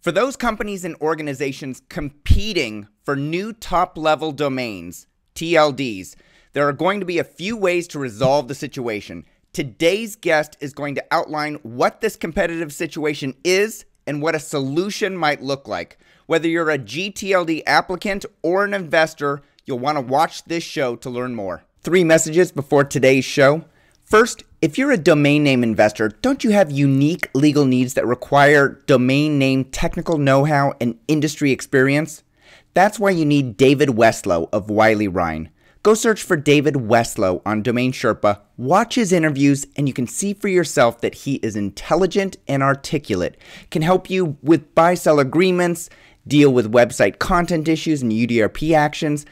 For those companies and organizations competing for new top-level domains, TLDs, there are going to be a few ways to resolve the situation. Today's guest is going to outline what this competitive situation is and what a solution might look like. Whether you're a gTLD applicant or an investor, you'll want to watch this show to learn more. 3 messages before today's show. First, if you're a domain name investor, don't you have unique legal needs that require domain name technical know-how and industry experience? That's why you need David Westlow of Wiley Rein. Go search for David Westlow on Domain Sherpa, watch his interviews, and you can see for yourself that he is intelligent and articulate, can help you with buy-sell agreements, deal with website content issues and UDRP actions,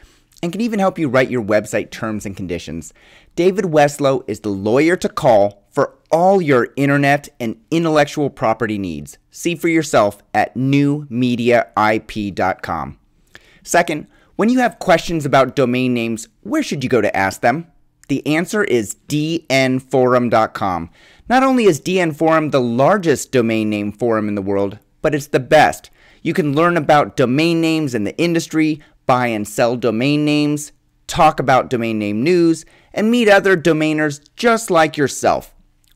and can even help you write your website terms and conditions. David Westlow is the lawyer to call for all your internet and intellectual property needs. See for yourself at newmediaip.com. Second, when you have questions about domain names, where should you go to ask them? The answer is dnforum.com. Not only is DN Forum the largest domain name forum in the world, but it's the best. You can learn about domain names in the industry, buy and sell domain names, talk about domain name news, and meet other domainers just like yourself.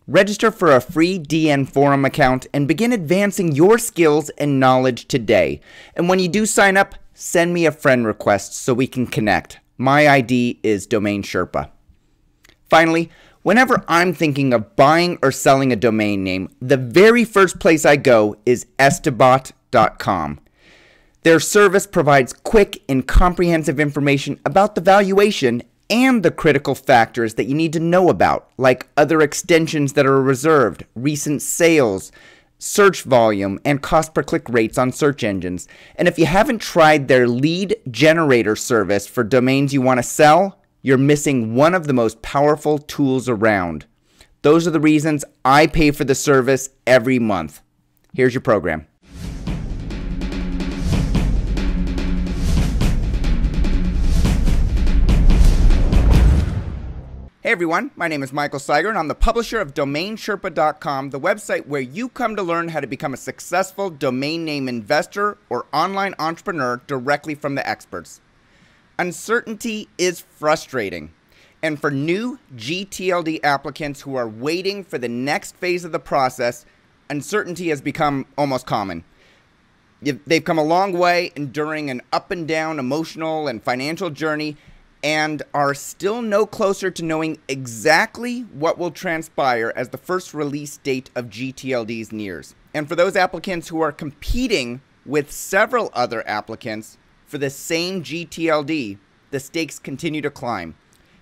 Register for a free DN Forum account and begin advancing your skills and knowledge today. And when you do sign up, send me a friend request so we can connect. My ID is Domain Sherpa. Finally, whenever I'm thinking of buying or selling a domain name, the very first place I go is estebat.com. Their service provides quick and comprehensive information about the valuation and the critical factors that you need to know about, like other extensions that are reserved, recent sales, search volume, and cost per click rates on search engines. And if you haven't tried their lead generator service for domains you want to sell, you're missing one of the most powerful tools around. Those are the reasons I pay for the service every month. Here's your program. Hey everyone, my name is Michael Seiger and I'm the publisher of DomainSherpa.com, the website where you come to learn how to become a successful domain name investor or online entrepreneur directly from the experts. Uncertainty is frustrating, and for new gTLD applicants who are waiting for the next phase of the process, uncertainty has become almost common. They've come a long way enduring an up and down emotional and financial journey and are still no closer to knowing exactly what will transpire as the first release date of gTLDs nears. And for those applicants who are competing with several other applicants for the same gTLD, the stakes continue to climb.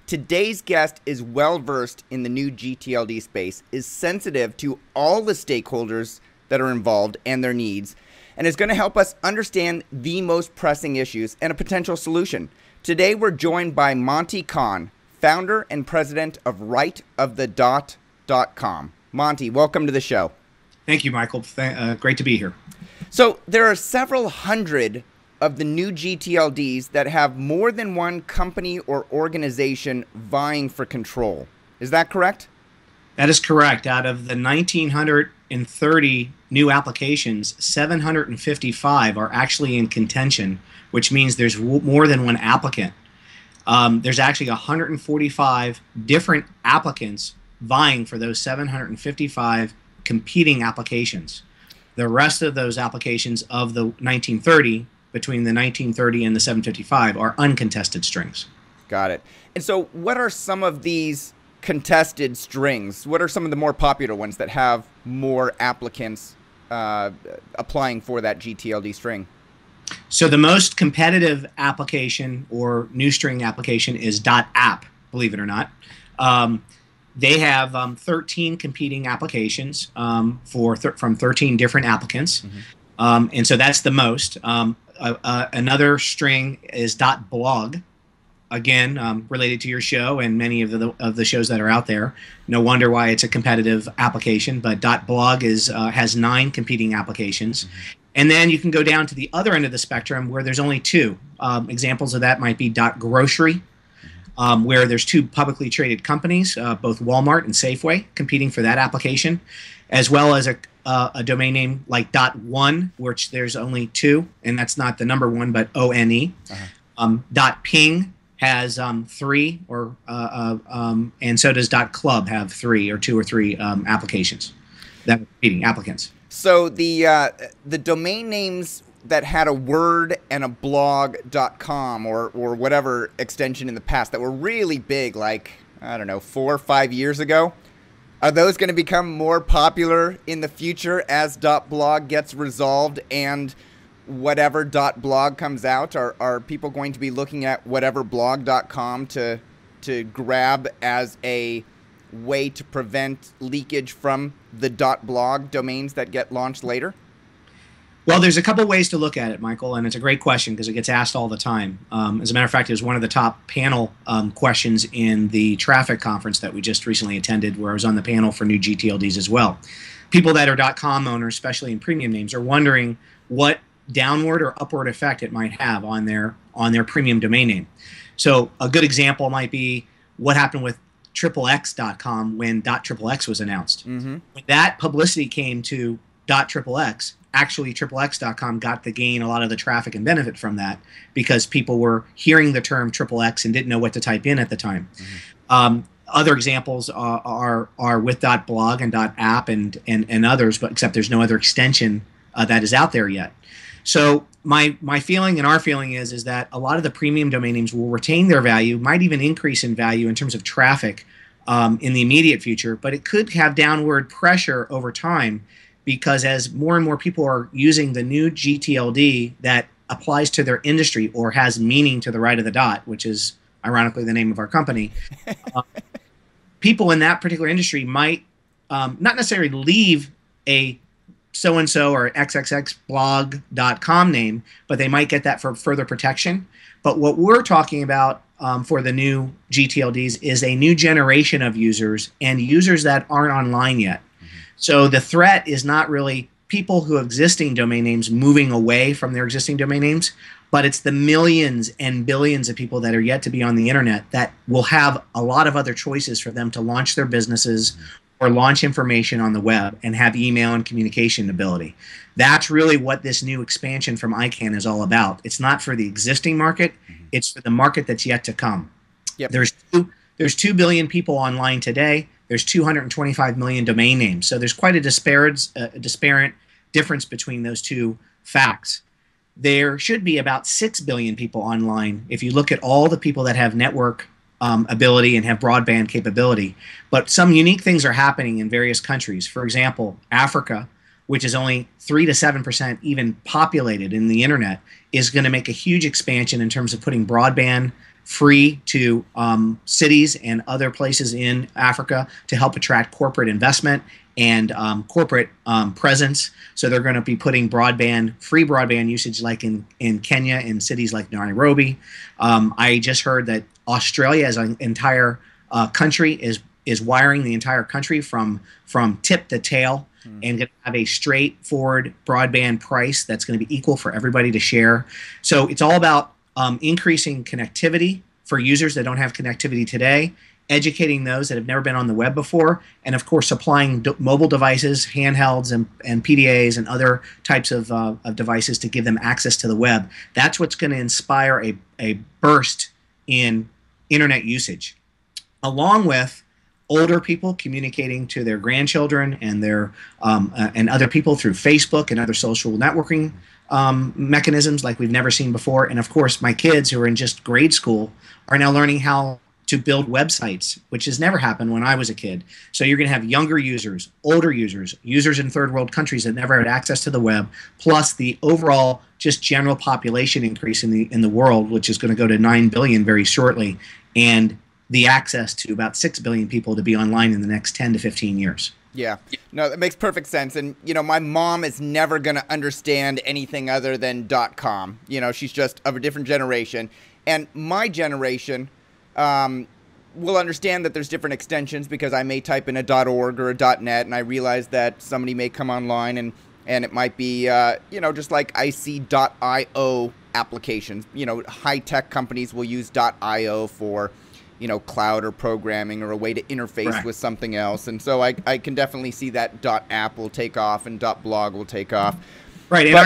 Today's guest is well versed in the new gTLD space, is sensitive to all the stakeholders that are involved and their needs, and is going to help us understand the most pressing issues and a potential solution. Today we're joined by Monte Cahn, founder and president of rightofthedot.com. Monte, welcome to the show. Thank you, Michael. Great to be here. So there are several hundred of the new gTLDs that have more than one company or organization vying for control. Is that correct? That is correct. Out of the 1,930 new applications, 755 are actually in contention, which means there's more than one applicant. There's actually 145 different applicants vying for those 755 competing applications. The rest of those applications of the 1930, between the 1930 and the 755, are uncontested strings. Got it. And so what are some of these contested strings? What are some of the more popular ones that have more applicants applying for that gTLD string? So the most competitive application or new string application is .app, believe it or not. They have 13 competing applications from 13 different applicants. Mm-hmm. And so that's the most. Another string is .blog, again, related to your show and many of the shows that are out there. No wonder why it's a competitive application, but .blog has 9 competing applications. Mm-hmm. And then you can go down to the other end of the spectrum where there's only 2. Examples of that might be .grocery, where there's 2 publicly traded companies, both Walmart and Safeway, competing for that application, as well as a domain name like .one, which there's only two, and that's not the number one, but ONE. .ping has three, and so does .club have three or two or three applications that are competing applicants. So the domain names that had a word and a blog.com or whatever extension in the past that were really big, like, I don't know, 4 or 5 years ago, are those going to become more popular in the future as .blog gets resolved and whatever .blog comes out? Are people going to be looking at whatever blog.com to grab as a way to prevent leakage from the .blog domains that get launched later? Well, there's a couple ways to look at it, Michael, and it's a great question because it gets asked all the time. As a matter of fact, it was one of the top panel questions in the traffic conference that we just recently attended, where I was on the panel for new gTLDs as well. People that are .com owners, especially in premium names, are wondering what downward or upward effect it might have on their premium domain name. So a good example might be what happened with XXX.com when .XXX was announced. When that publicity came to .XXX, actually XXX.com got the gain, a lot of the traffic and benefit from that, because people were hearing the term XXX and didn't know what to type in at the time. Other examples are with .blog and .app and others, but except there's no other extension that is out there yet. So my feeling and our feeling is that a lot of the premium domain names will retain their value, might even increase in value in terms of traffic in the immediate future, but it could have downward pressure over time, because as more and more people are using the new gTLD that applies to their industry or has meaning to the right of the dot, which is ironically the name of our company, people in that particular industry might not necessarily leave a so-and-so or xxxblog.com name, but they might get that for further protection. But what we're talking about for the new gTLDs is a new generation of users and users that aren't online yet. So the threat is not really people who have existing domain names moving away from their existing domain names, but it's the millions and billions of people that are yet to be on the internet that will have a lot of other choices for them to launch their businesses or launch information on the web and have email and communication ability. That's really what this new expansion from ICANN is all about. It's not for the existing market, it's for the market that's yet to come. Yep. There's 2 billion people online today. There's 225 million domain names. So there's quite a disparate difference between those two facts. There should be about 6 billion people online if you look at all the people that have network ability and have broadband capability. But some unique things are happening in various countries. For example, Africa, which is only 3 to 7% even populated in the internet, is going to make a huge expansion in terms of putting broadband free to cities and other places in Africa to help attract corporate investment and corporate presence. So they're going to be putting free broadband usage like in Kenya, in cities like Nairobi. I just heard that Australia as an entire country is wiring the entire country from tip to tail and going to have a straightforward broadband price that's going to be equal for everybody to share. So it's all about increasing connectivity for users that don't have connectivity today, educating those that have never been on the web before, and of course supplying mobile devices, handhelds, and PDAs and other types of devices to give them access to the web. That's what's going to inspire a burst in internet usage, along with older people communicating to their grandchildren and their and other people through Facebook and other social networking mechanisms like we've never seen before. And of course, my kids who are in just grade school are now learning how to build websites, which has never happened when I was a kid. So you're going to have younger users, older users, users in third world countries that never had access to the web, plus the overall just general population increase in the world, which is going to go to 9 billion very shortly, and the access to about 6 billion people to be online in the next 10 to 15 years. Yeah, no, that makes perfect sense. And, you know, my mom is never going to understand anything other than .com. You know, she's just of a different generation. And my generation will understand that there's different extensions because I may type in a .org or a .net, and I realize that somebody may come online and it might be, you know, just like I see .io applications. You know, high-tech companies will use .io for cloud or programming or a way to interface Correct. with something else. And so I can definitely see that .app will take off and .blog will take off. Right, and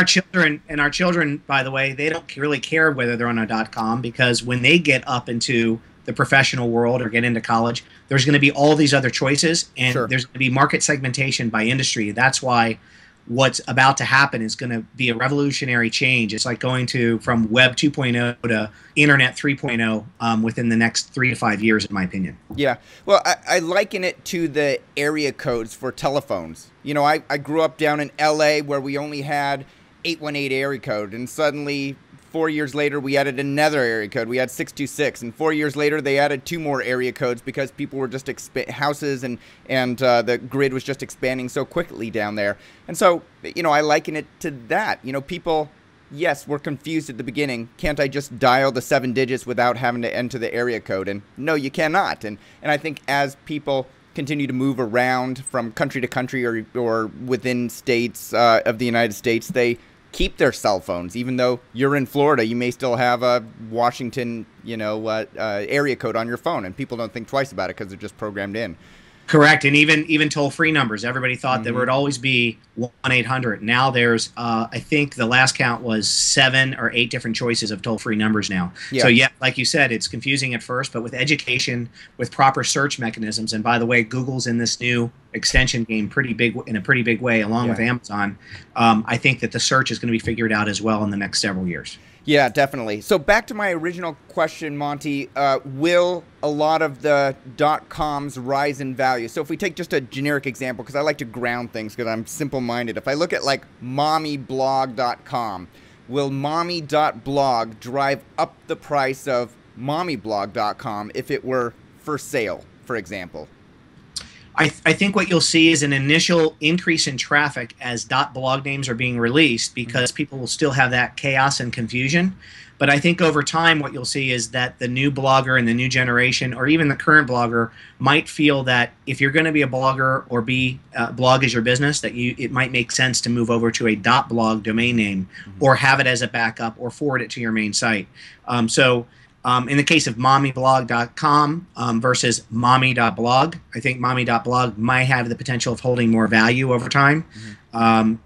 our children, by the way, they don't really care whether they're on a .com, because when they get up into the professional world or get into college, there's going to be all these other choices, and Sure. there's going to be market segmentation by industry. That's why what's about to happen is going to be a revolutionary change. It's like going from Web 2.0 to Internet 3.0 within the next 3 to 5 years, in my opinion. Yeah. Well, I liken it to the area codes for telephones. I grew up down in LA where we only had 818 area code, and suddenly 4 years later we added another area code. We had 626, and 4 years later they added 2 more area codes because people were just houses and the grid was just expanding so quickly down there. And so, I liken it to that. People, yes, were confused at the beginning. Can't I just dial the 7 digits without having to enter the area code? And no, you cannot. And I think as people continue to move around from country to country or within states of the United States, they keep their cell phones. Even though you're in Florida, you may still have a Washington, area code on your phone, and people don't think twice about it because they're just programmed in. Correct, and even toll-free numbers. Everybody thought there would always be 1-800. Now there's, I think the last count was 7 or 8 different choices of toll-free numbers now. Yeah. So yeah, like you said, it's confusing at first, but with education, with proper search mechanisms, and by the way, Google's in this new extension game in a pretty big way, along with Amazon. I think that the search is going to be figured out as well in the next several years. Yeah, definitely. So back to my original question, Monty, will a lot of the .coms rise in value? So if we take just a generic example, because I like to ground things because I'm simple-minded. If I look at like mommyblog.com, will mommy.blog drive up the price of mommyblog.com if it were for sale, for example? I think what you'll see is an initial increase in traffic as .blog names are being released, because people will still have that chaos and confusion. But I think over time what you'll see is that the new blogger and the new generation, or even the current blogger, might feel that if you're going to be a blogger or blog is your business, that it might make sense to move over to a .blog domain name, or have it as a backup, or forward it to your main site. In the case of mommyblog.com versus mommy.blog, I think mommy.blog might have the potential of holding more value over time.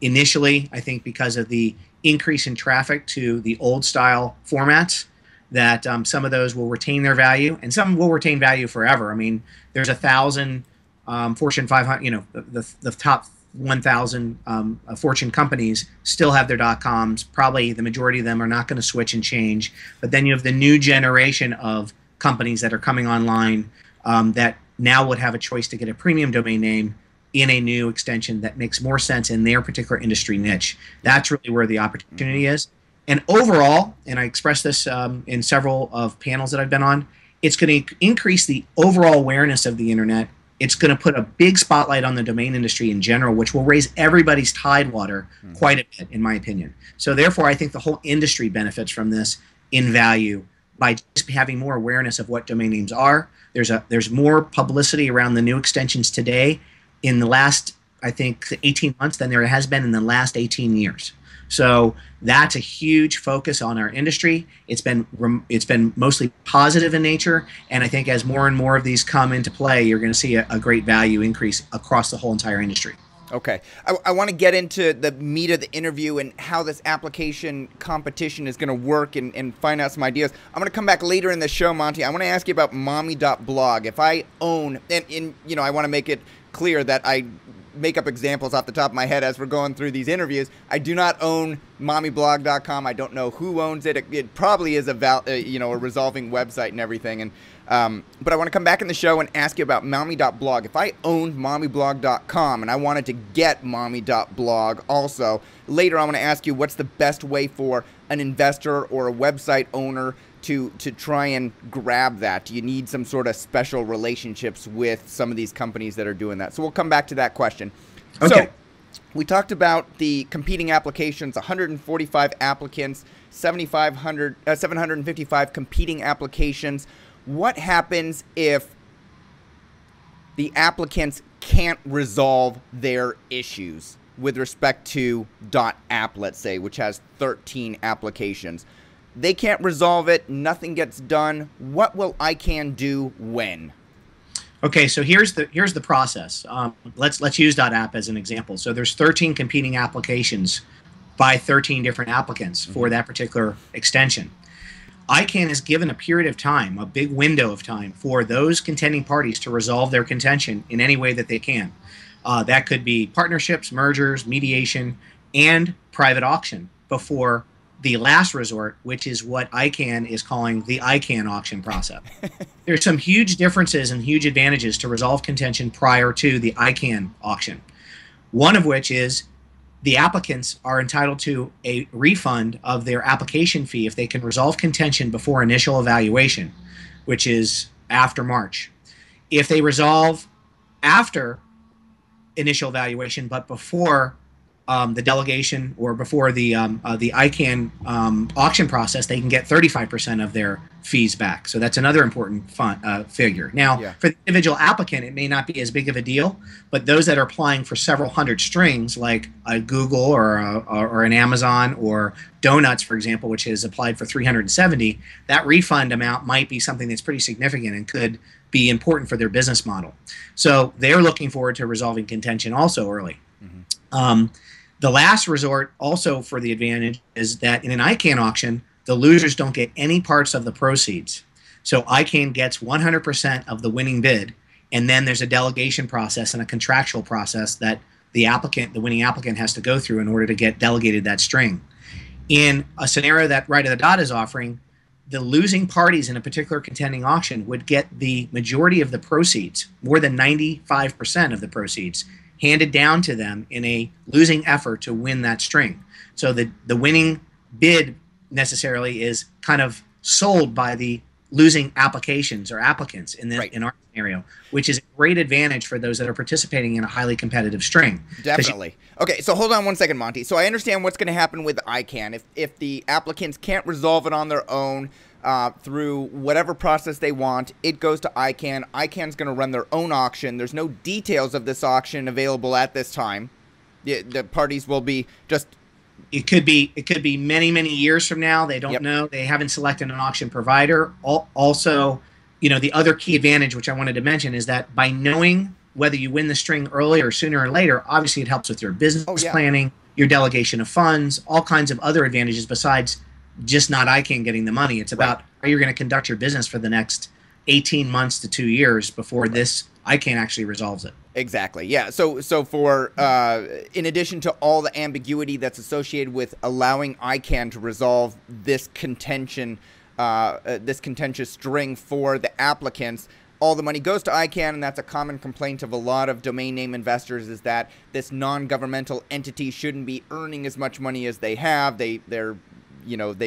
Initially, I think because of the increase in traffic to the old style formats, that some of those will retain their value, and some will retain value forever. I mean, there's 1,000 Fortune 500, the top 1,000 Fortune companies still have their .coms. Probably the majority of them are not going to switch and change. But then you have the new generation of companies that are coming online that now would have a choice to get a premium domain name in a new extension that makes more sense in their particular industry niche. That's really where the opportunity is. And overall, and I expressed this in several of panels that I've been on, it's going to increase the overall awareness of the internet. It's going to put a big spotlight on the domain industry in general, which will raise everybody's tidewater quite a bit, in my opinion. So therefore, I think the whole industry benefits from this in value by just having more awareness of what domain names are. There's more publicity around the new extensions today in the last, I think, 18 months than there has been in the last 18 years. So that's a huge focus on our industry. It's been mostly positive in nature, and I think as more and more of these come into play, you're going to see a great value increase across the whole entire industry. Okay. I want to get into the meat of the interview and how this application competition is going to work and find out some ideas. I'm going to come back later in the show, Monty. I want to ask you about mommy.blog. If I own, and I want to make it clear that I make up examples off the top of my head as we're going through these interviews. I do not own mommyblog.com. I don't know who owns it. It probably is a resolving website and everything. And but I want to come back in the show and ask you about mommy.blog. If I owned mommyblog.com and I wanted to get mommy.blog also, later I want to ask you what's the best way for an investor or a website owner to try and grab that. Do you need some sort of special relationships with some of these companies that are doing that? So we'll come back to that question. Okay. So we talked about the competing applications, 145 applicants, 755 competing applications. What happens if the applicants can't resolve their issues with respect to .app, let's say, which has 13 applications? They can't resolve it. Nothing gets done. What will ICANN do when? Okay, so here's the process. Let's use .app as an example. So there's 13 competing applications by 13 different applicants for that particular extension. ICANN is given a period of time, a big window of time, for those contending parties to resolve their contention in any way that they can. That could be partnerships, mergers, mediation, and private auction before the last resort, which is what ICANN is calling the ICANN auction process. There's some huge differences and huge advantages to resolve contention prior to the ICANN auction. One of which is the applicants are entitled to a refund of their application fee if they can resolve contention before initial evaluation, which is after March. If they resolve after initial evaluation but before the delegation or before the ICANN auction process, they can get 35% of their fees back. So that's another important figure. Now, for the individual applicant, it may not be as big of a deal, but those that are applying for several hundred strings, like a Google or an Amazon or Donuts, for example, which has applied for 370, that refund amount might be something that's pretty significant and could be important for their business model. So they're looking forward to resolving contention also early. The last resort, also for the advantage, is that in an ICANN auction, the losers don't get any parts of the proceeds. So ICANN gets 100% of the winning bid, and then there's a delegation process and a contractual process that the winning applicant, has to go through in order to get delegated that string. In a scenario that Right of the Dot is offering, the losing parties in a particular contending auction would get the majority of the proceeds, more than 95% of the proceeds, handed down to them in a losing effort to win that string. So the winning bid necessarily is kind of sold by the losing applications or applicants in our scenario, which is a great advantage for those that are participating in a highly competitive string. Definitely. Okay, so hold on one second, Monty. So I understand what's going to happen with ICANN. If the applicants can't resolve it on their own, through whatever process they want, it goes to ICANN. ICANN's going to run their own auction. There's no details of this auction available at this time. The parties will be just... It could be many, many years from now. They don't know. They haven't selected an auction provider. Also, the other key advantage, which I wanted to mention, is that by knowing whether you win the string early or sooner or later, obviously it helps with your business planning, your delegation of funds, all kinds of other advantages besides just not ICANN getting the money. It's about how you're going to conduct your business for the next 18 months to 2 years before this ICANN actually resolves it. Exactly. Yeah. So for in addition to all the ambiguity that's associated with allowing ICANN to resolve this contention, this contentious string for the applicants, all the money goes to ICANN, and that's a common complaint of a lot of domain name investors, is that this non-governmental entity shouldn't be earning as much money as they have. They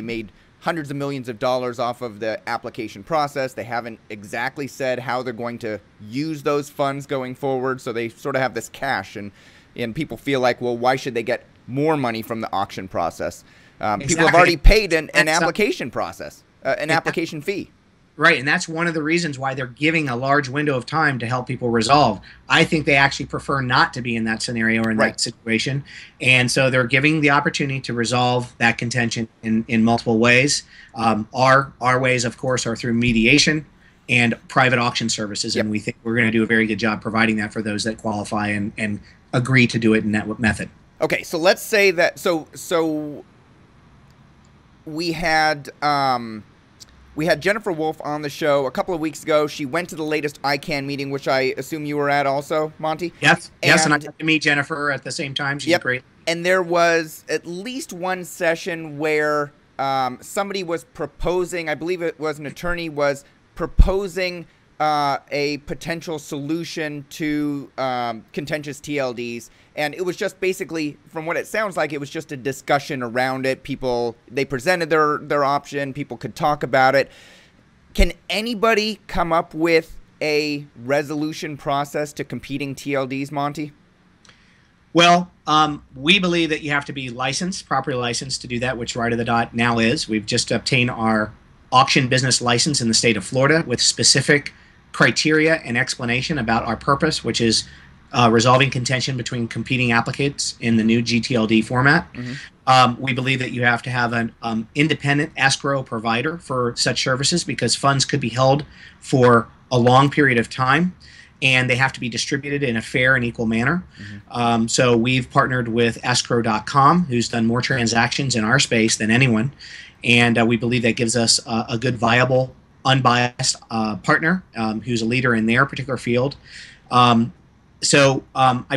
made hundreds of millions of dollars off of the application process. They haven't exactly said how they're going to use those funds going forward, so they sort of have this cash, and people feel like, well, why should they get more money from the auction process? People have already paid an application process, an application fee. Right, and that's one of the reasons why they're giving a large window of time to help people resolve. I think they actually prefer not to be in that scenario or in that situation, and so they're giving the opportunity to resolve that contention in multiple ways. Our ways, of course, are through mediation and private auction services, and we think we're going to do a very good job providing that for those that qualify and agree to do it in that method. Okay, so let's say that so we had Jennifer Wolf on the show a couple of weeks ago. She went to the latest ICANN meeting, which I assume you were at also, Monty? Yes, and I got to meet Jennifer at the same time. She's great. And there was at least one session where somebody was proposing, I believe it was an attorney, was proposing a potential solution to contentious TLDs. And it was just basically, from what it sounds like, it was just a discussion around it. They presented their option. People could talk about it. Can anybody come up with a resolution process to competing TLDs, Monty? Well, we believe that you have to be licensed, properly licensed to do that, which Right of the Dot now is. We've just obtained our auction business license in the state of Florida with specific criteria and explanation about our purpose, which is resolving contention between competing applicants in the new gTLD format. We believe that you have to have an independent escrow provider for such services because funds could be held for a long period of time, and they have to be distributed in a fair and equal manner. So we've partnered with escrow.com, who's done more transactions in our space than anyone, and we believe that gives us a good, viable, unbiased partner who's a leader in their particular field. I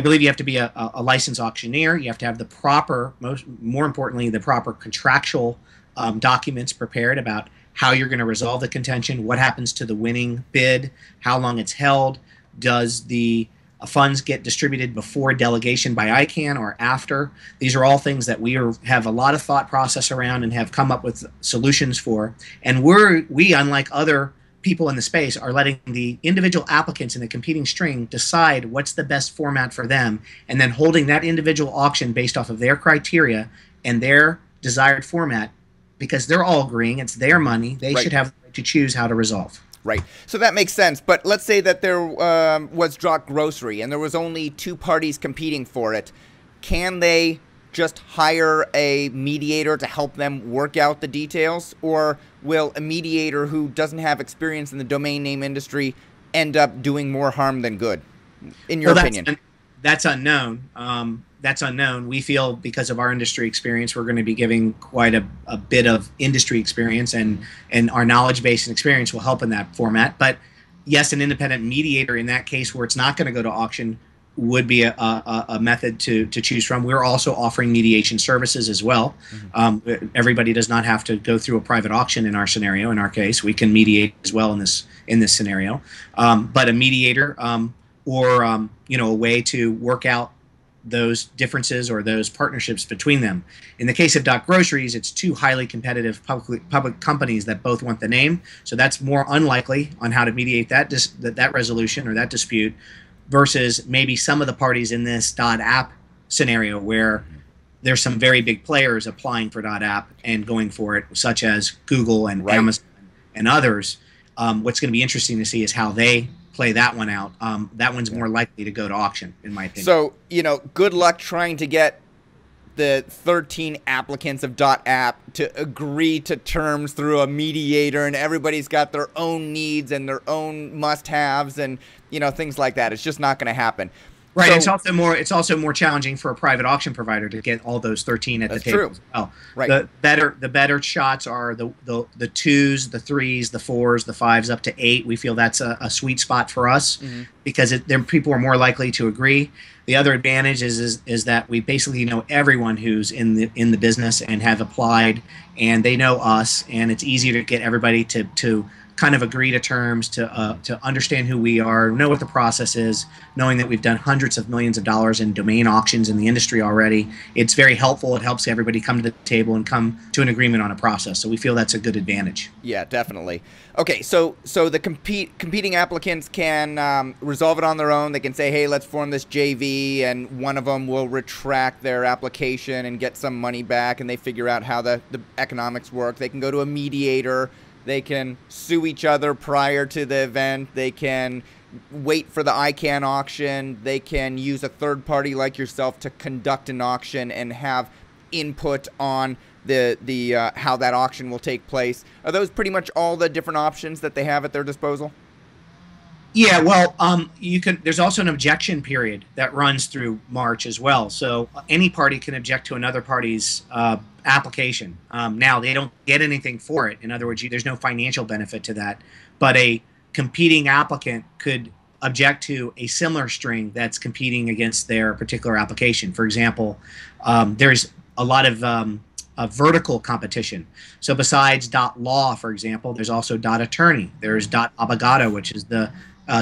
believe you have to be a licensed auctioneer. You have to have the proper, more importantly, the proper contractual documents prepared about how you're going to resolve the contention, what happens to the winning bid, how long it's held, does the funds get distributed before delegation by ICANN or after. These are all things that we have a lot of thought process around and have come up with solutions for. And we, unlike other people in the space, are letting the individual applicants in the competing string decide what's the best format for them, and then holding that individual auction based off of their criteria and their desired format, because they're all agreeing it's their money. They should have the right to choose how to resolve. Right. So that makes sense. But let's say that there was Dot Grocery and there was only 2 parties competing for it. Can they just hire a mediator to help them work out the details? Or will a mediator who doesn't have experience in the domain name industry end up doing more harm than good, in your opinion? That's unknown. That's unknown. We feel because of our industry experience, we're going to be giving quite a bit of industry experience, and our knowledge base and experience will help in that format. But yes, an independent mediator in that case where it's not going to go to auction would be a method to choose from. We're also offering mediation services as well. Everybody does not have to go through a private auction in our scenario. In our case, we can mediate as well in this scenario. But a mediator or a way to work out those differences or those partnerships between them. In the case of Dot Groceries, it's 2 highly competitive public companies that both want the name, so that's more unlikely on how to mediate that resolution or that dispute, versus maybe some of the parties in this .app scenario where there's some very big players applying for .app and going for it, such as Google and Amazon and others. What's going to be interesting to see is how they play that one out. That one's more likely to go to auction, in my opinion. So, good luck trying to get the 13 applicants of .app to agree to terms through a mediator, and everybody's got their own needs and their own must-haves and, things like that. It's just not going to happen. Right. So, it's also more challenging for a private auction provider to get all those 13 at the table. True. As well. Right. The better shots are the 2s, the 3s, the 4s, the 5s up to 8. We feel that's a sweet spot for us because people are more likely to agree. The other advantage is that we basically know everyone who's in the business and have applied, and they know us, and it's easier to get everybody to kind of agree to terms, to understand who we are, know what the process is, knowing that we've done hundreds of millions of dollars in domain auctions in the industry already. It's very helpful. It helps everybody come to the table and come to an agreement on a process. So we feel that's a good advantage. Yeah, definitely. Okay, so the competing applicants can resolve it on their own. They can say, hey, let's form this JV, and one of them will retract their application and get some money back, and they figure out how the economics work. They can go to a mediator. They can sue each other prior to the event. They can wait for the ICANN auction. They can use a third party like yourself to conduct an auction and have input on the how that auction will take place. Are those pretty much all the different options that they have at their disposal? Yeah, well, there's also an objection period that runs through March as well. So any party can object to another party's application. Now, they don't get anything for it. In other words, there's no financial benefit to that. But a competing applicant could object to a similar string that's competing against their particular application. For example, there's a lot of vertical competition. So besides .law, for example, there's also .attorney. There's .abogado, which is the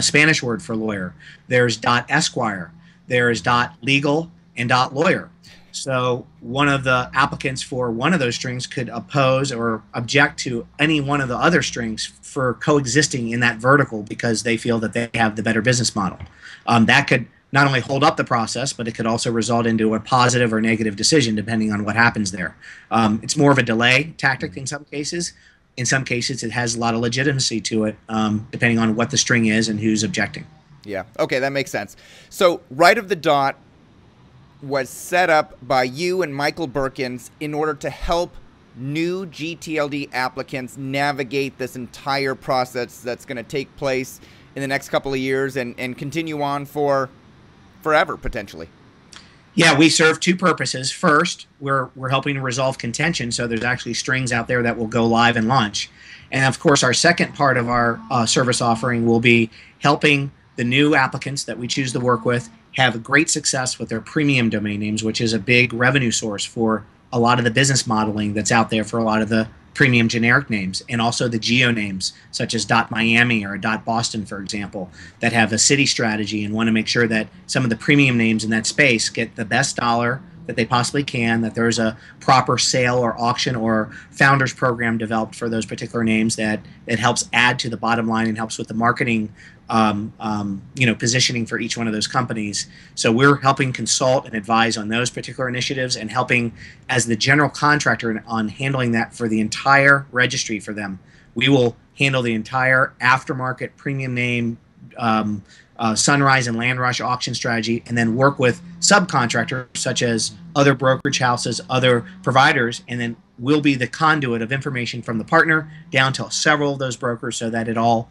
Spanish word for lawyer. There's .esquire. There's .legal and .lawyer. So one of the applicants for one of those strings could oppose or object to any one of the other strings for coexisting in that vertical because they feel that they have the better business model. That could not only hold up the process, but it could also result into a positive or negative decision depending on what happens there. It's more of a delay tactic in some cases. In some cases, it has a lot of legitimacy to it, depending on what the string is and who's objecting. Yeah. Okay, that makes sense. So right of the dot, was set up by you and Michael Berkens in order to help new gTLD applicants navigate this entire process that's going to take place in the next couple of years and continue on for forever, potentially. Yeah, we serve two purposes. First, we're helping to resolve contention, so there's actually strings out there that will go live and launch. And of course, our second part of our service offering will be helping the new applicants that we choose to work with have great success with their premium domain names, which is a big revenue source for a lot of the business modeling that's out there for a lot of the premium generic names, and also the geo names such as .Miami or .Boston, for example, that have a city strategy and want to make sure that some of the premium names in that space get the best dollar that they possibly can, that there's a proper sale or auction or founders program developed for those particular names that it helps add to the bottom line and helps with the marketing positioning for each one of those companies. So we're helping consult and advise on those particular initiatives and helping as the general contractor on handling that for the entire registry for them. We will handle the entire aftermarket premium name, sunrise and land rush auction strategy, and then work with subcontractors such as other brokerage houses, other providers, and then we'll be the conduit of information from the partner down to several of those brokers so that it all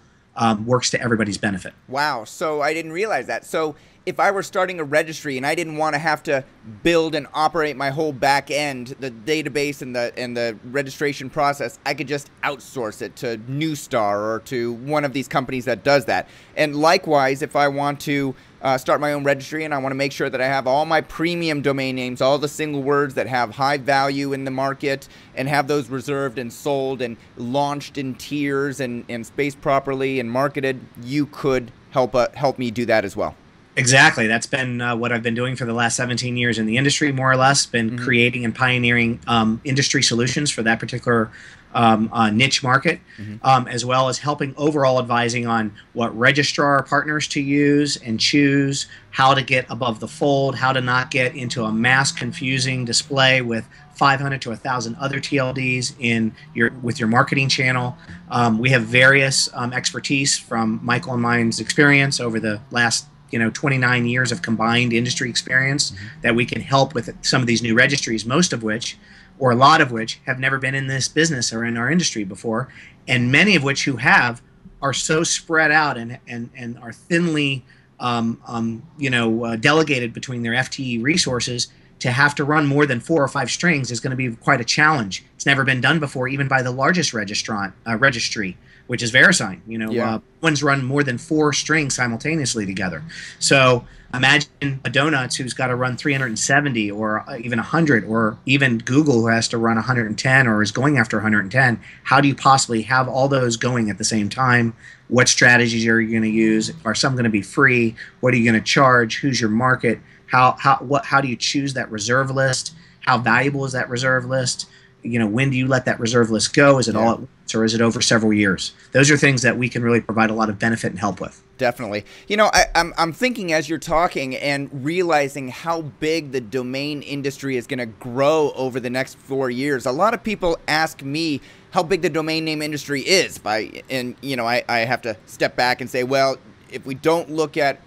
works to everybody's benefit. Wow. So I didn't realize that. So if I were starting a registry and I didn't want to have to build and operate my whole back end, the database and the registration process, I could just outsource it to Newstar or to one of these companies that does that. And likewise, if I want to start my own registry and I want to make sure that I have all my premium domain names, all the single words that have high value in the market, and have those reserved and sold and launched in tiers and spaced properly and marketed, you could help me do that as well. Exactly. That's been what I've been doing for the last 17 years in the industry, more or less, been creating and pioneering industry solutions for that particular niche market, as well as helping overall advising on what registrar partners to use and choose, how to get above the fold, how to not get into a mass confusing display with 500 to 1,000 other TLDs with your marketing channel. We have various expertise from Michael and mine's experience over the last 29 years of combined industry experience that we can help with some of these new registries, most of which, or a lot of which, have never been in this business or in our industry before, and many of which who have are so spread out and are thinly delegated between their FTE resources. To have to run more than 4 or 5 strings is going to be quite a challenge. It's never been done before, even by the largest registry, which is VeriSign. One's run more than 4 strings simultaneously together. So imagine a Donuts who's got to run 370 or even 100, or even Google who has to run 110 or is going after 110. How do you possibly have all those going at the same time? What strategies are you going to use? Are some going to be free? What are you going to charge? Who's your market? How do you choose that reserve list? How valuable is that reserve list? When do you let that reserve list go? Is it all at once, or is it over several years? Those are things that we can really provide a lot of benefit and help with. Definitely. I'm thinking as you're talking and realizing how big the domain industry is going to grow over the next 4 years. A lot of people ask me how big the domain name industry is, I have to step back and say, well, if we don't look at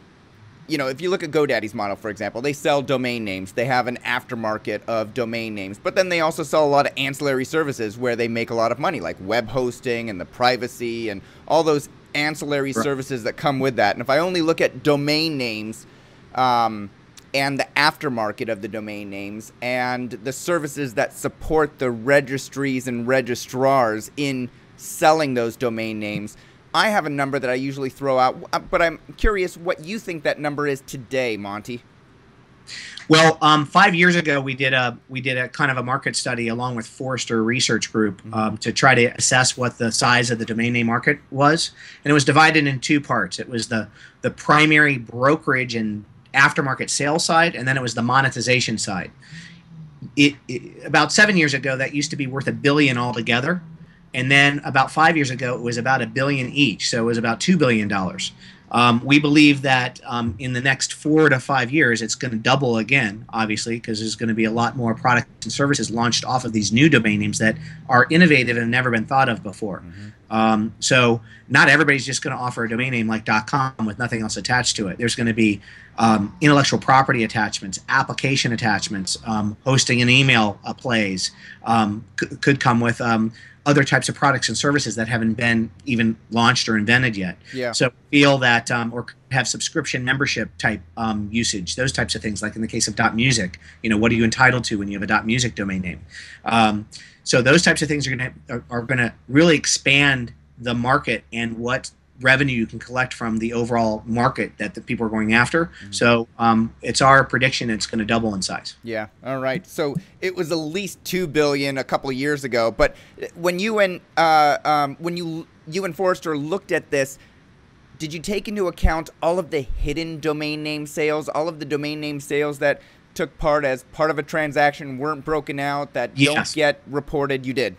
if you look at GoDaddy's model, for example, they sell domain names. They have an aftermarket of domain names, but then they also sell a lot of ancillary services where they make a lot of money, like web hosting and the privacy and all those ancillary services that come with that. And if I only look at domain names and the aftermarket of the domain names and the services that support the registries and registrars in selling those domain names, I have a number that I usually throw out, but I'm curious what you think that number is today, Monty. Well, 5 years ago, we did a kind of a market study along with Forrester Research Group to try to assess what the size of the domain name market was, and it was divided in 2 parts. It was the primary brokerage and aftermarket sales side, and then it was the monetization side. About 7 years ago, that used to be worth $1 billion altogether. And then about 5 years ago, it was about $1 billion each, so it was about $2 billion. We believe that in the next 4 to 5 years, it's going to double again, obviously, because there's going to be a lot more products and services launched off of these new domain names that are innovative and have never been thought of before. So not everybody's just going to offer a domain name like .com with nothing else attached to it. There's going to be intellectual property attachments, application attachments, hosting and email plays, could come with other types of products and services that haven't been even launched or invented yet. Yeah. So feel that, or have subscription membership type usage, those types of things. Like in the case of .music, what are you entitled to when you have a .music domain name? So those types of things are gonna really expand the market and what revenue you can collect from the overall market that the people are going after. Mm-hmm. So it's our prediction it's going to double in size. Yeah. All right. So it was at least $2 billion a couple of years ago. But when you and Forrester looked at this, did you take into account all of the hidden domain name sales, all of the domain name sales that took part as part of a transaction, weren't broken out, that don't get reported? You did.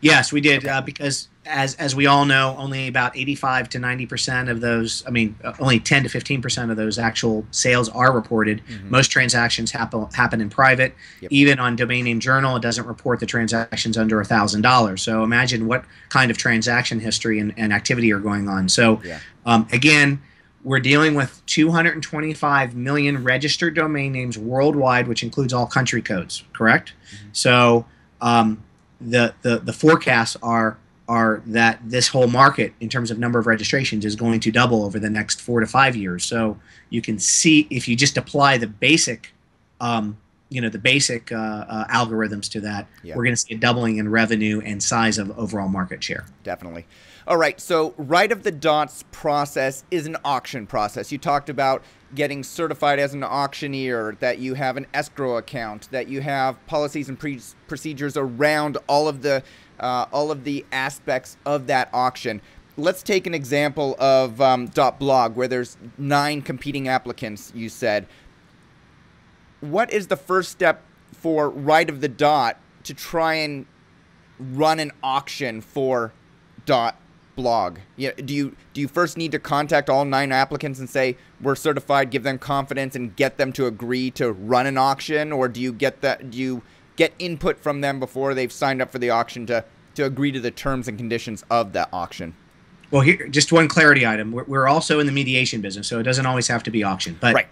Yes, we did, because as we all know, only about 85 to 90% of those, only 10 to 15% of those actual sales are reported. Mm-hmm. Most transactions happen in private. Yep. Even on Domain Name Journal, it doesn't report the transactions under $1,000. So imagine what kind of transaction history and activity are going on. So again, we're dealing with 225 million registered domain names worldwide, which includes all country codes, correct? Mm-hmm. So the forecasts are that this whole market, in terms of number of registrations, is going to double over the next 4 to 5 years. So you can see, if you just apply the basic, algorithms to that, we're going to see a doubling in revenue and size of overall market share. Definitely. All right. So right of the dots process is an auction process. You talked about getting certified as an auctioneer, that you have an escrow account, that you have policies and procedures around all of the aspects of that auction. Let's take an example of .blog, where there's 9 competing applicants, you said. What is the first step for right of the dot to try and run an auction for .blog? Do you first need to contact all 9 applicants and say, we're certified, give them confidence, and get them to agree to run an auction? Or do you get input from them before they've signed up for the auction to agree to the terms and conditions of that auction? Well, here, just one clarity item. We're also in the mediation business, so it doesn't always have to be auction. But right.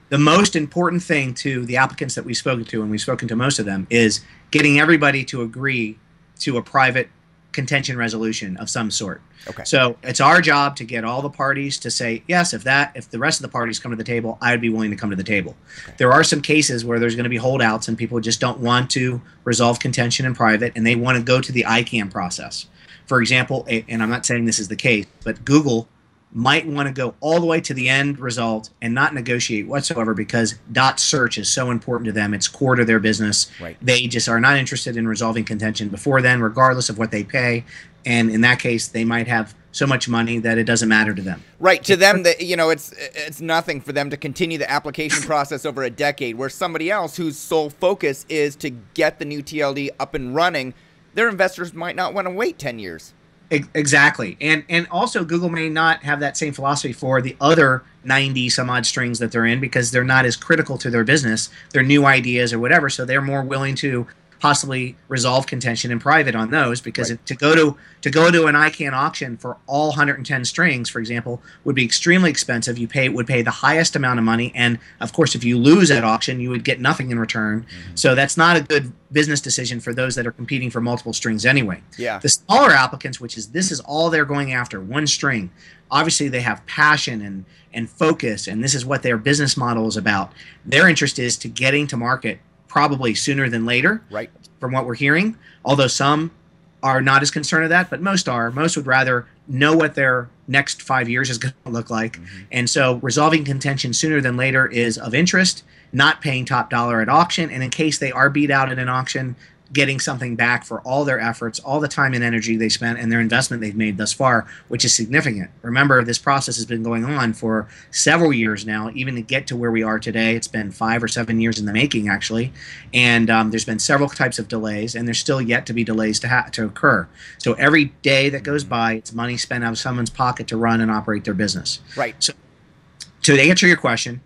The most important thing to the applicants that we've spoken to, and we've spoken to most of them, is getting everybody to agree to a private contention resolution of some sort. Okay. So it's our job to get all the parties to say, yes, if the rest of the parties come to the table, I would be willing to come to the table. Okay. There are some cases where there's going to be holdouts and people just don't want to resolve contention in private, and they want to go to the ICANN process. For example, and I'm not saying this is the case, but Google might want to go all the way to the end result and not negotiate whatsoever, because .search is so important to them. It's core to their business. Right. They just are not interested in resolving contention before then, regardless of what they pay. And in that case, they might have so much money that it doesn't matter to them. Right. To them, it's nothing for them to continue the application process over a decade, where somebody else whose sole focus is to get the new TLD up and running, their investors might not want to wait 10 years. Exactly. And also Google may not have that same philosophy for the other 90 some odd strings that they're in, because they're not as critical to their business, their new ideas or whatever. So they're more willing to possibly resolve contention in private on those, because to go to an ICANN auction for all 110 strings, for example, would be extremely expensive. You would pay the highest amount of money, and of course, if you lose at auction, you would get nothing in return. Mm-hmm. So that's not a good business decision for those that are competing for multiple strings anyway. Yeah. The smaller applicants, this is all they're going after, one string. Obviously, they have passion and focus, and this is what their business model is about. Their interest is to getting to market probably sooner than later, right? From what we're hearing, although some are not as concerned with that, but most are. Most would rather know what their next 5 years is going to look like. Mm-hmm. And so resolving contention sooner than later is of interest, not paying top dollar at auction, and in case they are beat out at an auction, getting something back for all their efforts, all the time and energy they spent, and their investment they've made thus far, which is significant. Remember, this process has been going on for several years now, even to get to where we are today. It's been 5 or 7 years in the making, actually, and there's been several types of delays, and there's still yet to be delays to occur. So every day that goes by, it's money spent out of someone's pocket to run and operate their business. Right. So to answer your question,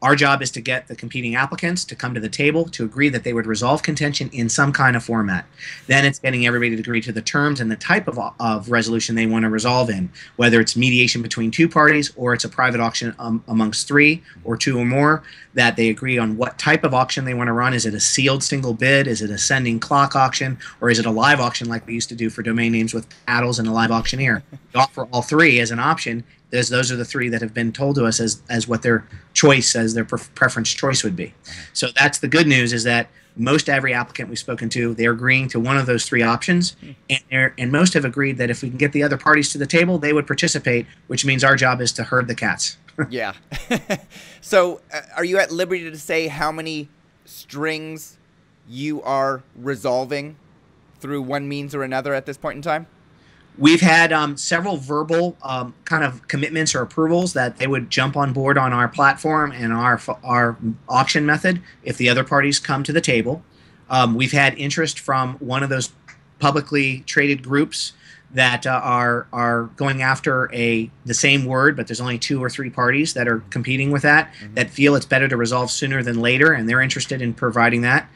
Our job is to get the competing applicants to come to the table to agree that they would resolve contention in some kind of format. Then it's getting everybody to agree to the terms and the type of resolution they want to resolve in, whether it's mediation between two parties or it's a private auction amongst three or two or more, that they agree on what type of auction they want to run. Is it a sealed single bid? Is it a sending clock auction? Or is it a live auction like we used to do for domain names with paddles and a live auctioneer? We offer all three as an option. Those are the three that have been told to us as what their choice, as their preference choice would be. So that's the good news, is that most every applicant we've spoken to, they're agreeing to one of those three options, and most have agreed that if we can get the other parties to the table, they would participate, which means our job is to herd the cats. Yeah. So are you at liberty to say how many strings you are resolving through one means or another at this point in time? We've had several verbal kind of commitments or approvals that they would jump on board on our platform and our auction method if the other parties come to the table. We've had interest from one of those publicly traded groups that are going after the same word, but there's only 2 or 3 parties that are competing with that, that feel it's better to resolve sooner than later, and they're interested in providing that.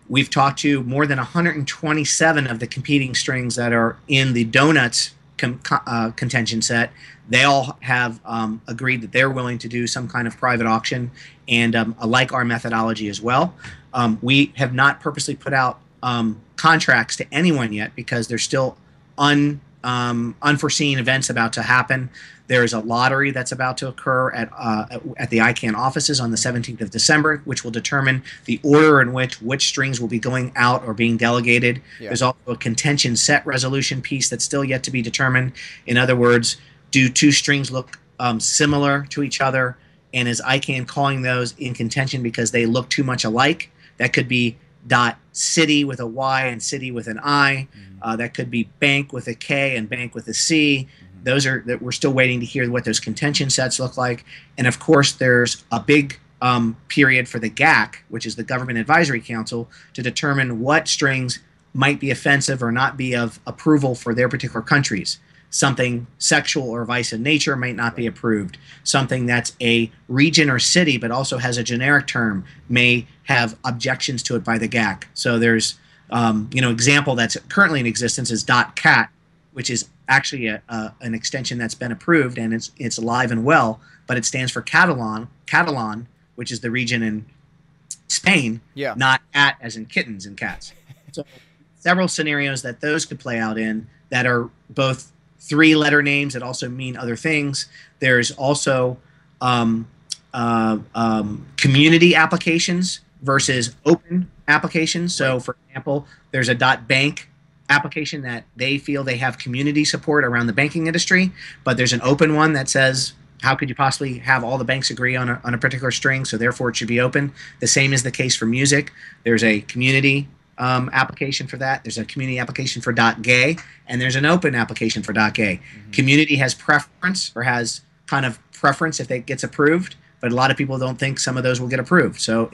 We've talked to more than 127 of the competing strings that are in the donuts contention set. They all have agreed that they're willing to do some kind of private auction and like our methodology as well. We have not purposely put out contracts to anyone yet because there's still unforeseen events about to happen. There's a lottery that's about to occur at the ICANN offices on the 17th of December, which will determine the order in which strings will be going out or being delegated. Yeah. There's also a contention set resolution piece that's still yet to be determined. In other words, do 2 strings look similar to each other? And is ICANN calling those in contention because they look too much alike? That could be .city with a Y and city with an I. That could be bank with a K and bank with a C. Those are that we're still waiting to hear what those contention sets look like. And of course, there's a big period for the GAC, which is the Government Advisory Council, to determine what strings might be offensive or not be of approval for their particular countries. Something sexual or vice in nature might not be approved. Something that's a region or city but also has a generic term may have objections to it by the GAC. So there's, example that's currently in existence is .cat, which is actually an extension that's been approved and it's alive and well, but it stands for Catalan, which is the region in Spain, not at as in kittens and cats. So several scenarios that those could play out in that are both 3-letter names that also mean other things. There's also community applications versus open applications. So, for example, there's a .bank application that they feel they have community support around the banking industry, but there's an open one that says, how could you possibly have all the banks agree on a particular string, so therefore it should be open. The same is the case for music. There's a community application for that. There's a community application for .gay, and there's an open application for .gay. Community has preference or has kind of preference if it gets approved, but a lot of people don't think some of those will get approved. So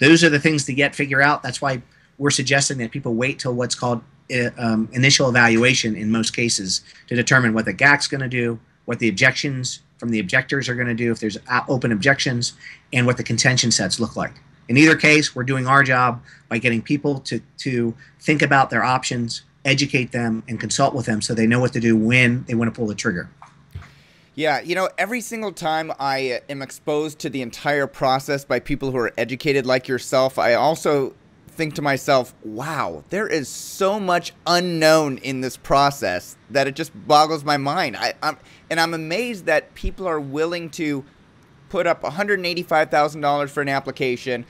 those are the things to yet figure out. That's why we're suggesting that people wait till what's called initial evaluation in most cases to determine what the GAC's going to do, what the objections from the objectors are going to do if there's open objections, and what the contention sets look like. In either case, we're doing our job by getting people to think about their options, educate them, and consult with them so they know what to do when they want to pull the trigger. Yeah, every single time I am exposed to the entire process by people who are educated like yourself, I also think to myself, wow, there is so much unknown in this process that it just boggles my mind. I'm amazed that people are willing to put up $185,000 for an application,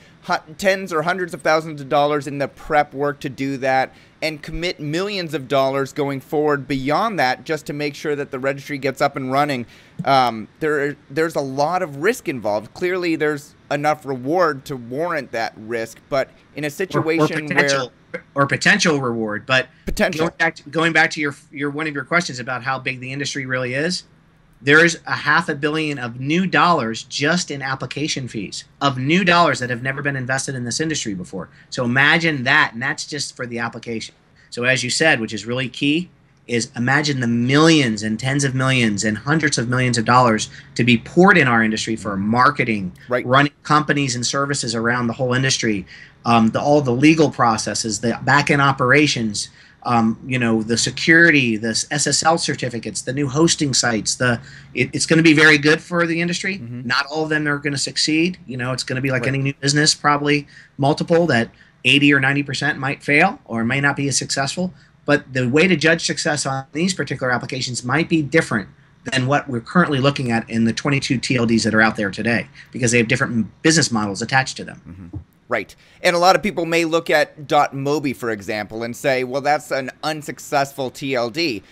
tens or hundreds of thousands of dollars in the prep work to do that, and commit millions of dollars going forward beyond that just to make sure that the registry gets up and running. There's a lot of risk involved. Clearly, there's enough reward to warrant that risk, but in a situation or potential reward, but potential. Going back to your one of your questions about how big the industry really is, there is $500 million of new dollars just in application fees, of new dollars that have never been invested in this industry before. So imagine that, and that's just for the application. So as you said, which is really key, is imagine the millions and tens of millions and hundreds of millions of dollars to be poured in our industry for marketing, running companies and services around the whole industry, all the legal processes, the back-end operations, the security, the SSL certificates, the new hosting sites. It's going to be very good for the industry. Not all of them are going to succeed. It's going to be like any new business, probably multiple that 80 or 90% might fail or may not be as successful. But the way to judge success on these particular applications might be different than what we're currently looking at in the 22 TLDs that are out there today, because they have different business models attached to them. Right. And a lot of people may look at .mobi, for example, and say, well, that's an unsuccessful TLD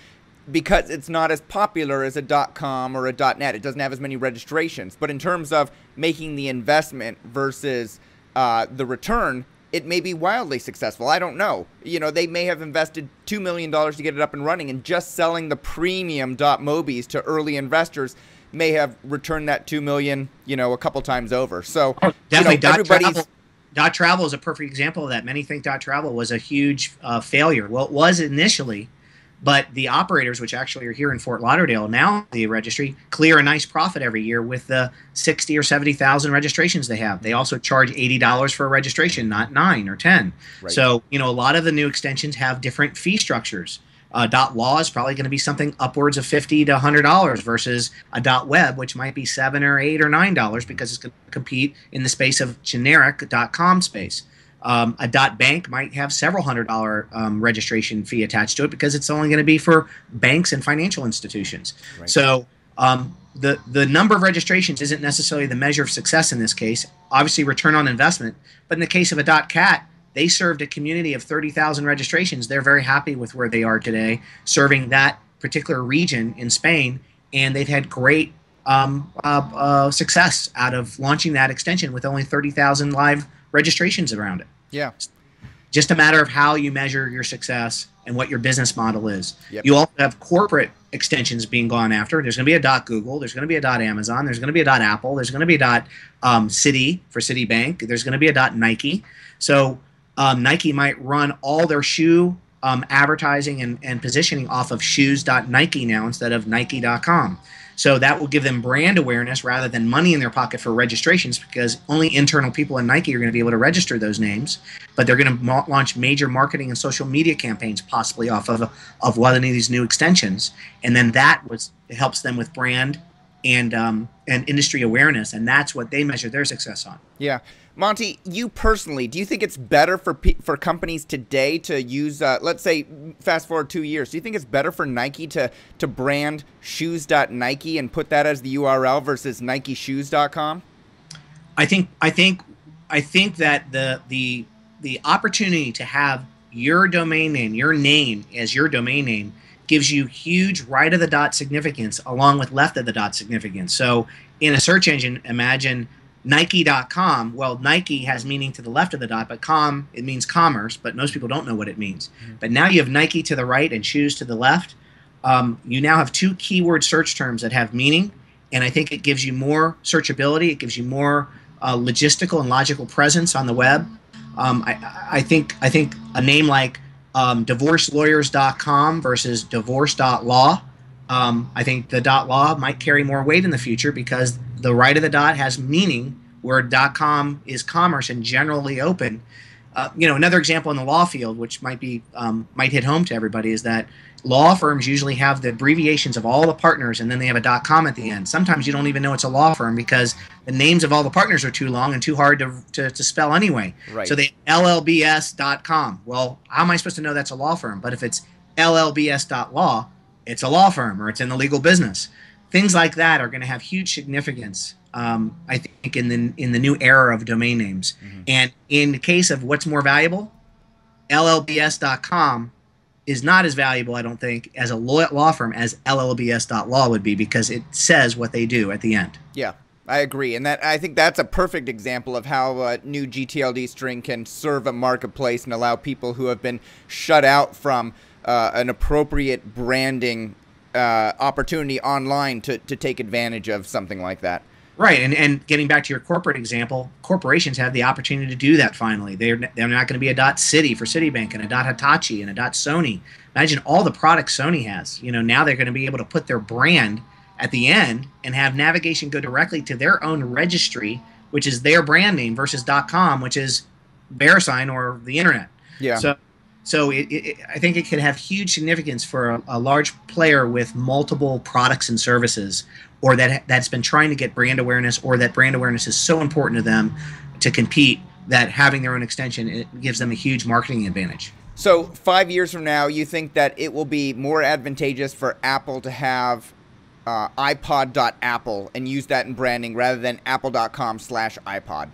because it's not as popular as a .com or a .net. It doesn't have as many registrations. But in terms of making the investment versus the return, it may be wildly successful. I don't know. They may have invested $2 million to get it up and running, and just selling the premium .mobis to early investors may have returned that $2 million, a couple times over. So definitely, everybody's... .travel is a perfect example of that. Many think .travel was a huge failure. Well, it was initially, but the operators, which actually are here in Fort Lauderdale now, the registry, clear a nice profit every year with the 60 or 70,000 registrations they have. They also charge $80 for a registration, not 9 or 10. So, a lot of the new extensions have different fee structures. .law is probably going to be something upwards of $50 to $100 versus a .web, which might be $7 or $8 or $9 because it's going to compete in the space of generic .com space. A .bank might have several $100 registration fee attached to it because it's only going to be for banks and financial institutions. So the number of registrations isn't necessarily the measure of success in this case. Obviously, return on investment. But in the case of a .cat, they served a community of 30,000 registrations. They're very happy with where they are today, serving that particular region in Spain, and they've had great success out of launching that extension with only 30,000 live registrations around it. Yeah. Just a matter of how you measure your success and what your business model is. You also have corporate extensions being gone after. There's going to be a .google. There's going to be a .amazon. There's going to be a .apple. There's going to be a Citi for Citibank. There's going to be a .Nike. So Nike might run all their shoe advertising and positioning off of shoes.nike now instead of nike.com. So that will give them brand awareness rather than money in their pocket for registrations, because only internal people in Nike are going to be able to register those names. But they're going to launch major marketing and social media campaigns possibly off of one of these new extensions. And then that helps them with brand and industry awareness. And that's what they measure their success on. Yeah. Monte, you personally, do you think it's better for companies today to use, let's say, fast forward 2 years, do you think it's better for Nike to brand shoes.nike and put that as the URL versus nikeshoes.com? I think that the opportunity to have your domain name, your name as your domain name, gives you huge right of the dot significance along with left of the dot significance. So in a search engine, imagine Nike.com. Well, Nike has meaning to the left of the dot, but com, it means commerce, but most people don't know what it means. But now you have Nike to the right and shoes to the left. You now have two keyword search terms that have meaning, and I think it gives you more searchability. It gives you more logistical and logical presence on the web. I think a name like divorcelawyers.com versus divorce.law, I think the .law might carry more weight in the future because the right of the dot has meaning where .com is commerce and generally open. Another example in the law field, which might hit home to everybody, is that law firms usually have the abbreviations of all the partners, and then they have a .com at the end. Sometimes you don't even know it's a law firm because the names of all the partners are too long and too hard to spell anyway. So they LLBS.com. Well, how am I supposed to know that's a law firm? But if it's LLBS.law, it's a law firm or it's in the legal business. Things like that are going to have huge significance, I think, in the new era of domain names. And in the case of what's more valuable, LLBS.com is not as valuable, I don't think, as a law firm as LLBS.law would be, because it says what they do at the end. Yeah, I agree. And I think that's a perfect example of how a new gTLD string can serve a marketplace and allow people who have been shut out from an appropriate branding opportunity online to take advantage of something like that. Right, and getting back to your corporate example, corporations have the opportunity to do that finally. They're not going to be a .city for Citibank and a .hitachi and a .sony. Imagine all the products Sony has. Now they're going to be able to put their brand at the end and have navigation go directly to their own registry, which is their brand name, versus .com, which is VeriSign or the internet. Yeah. So I think it could have huge significance for a large player with multiple products and services, or that's been trying to get brand awareness, or that brand awareness is so important to them to compete that having their own extension, it gives them a huge marketing advantage. So 5 years from now, you think that it will be more advantageous for Apple to have iPod.Apple and use that in branding rather than apple.com/iPod?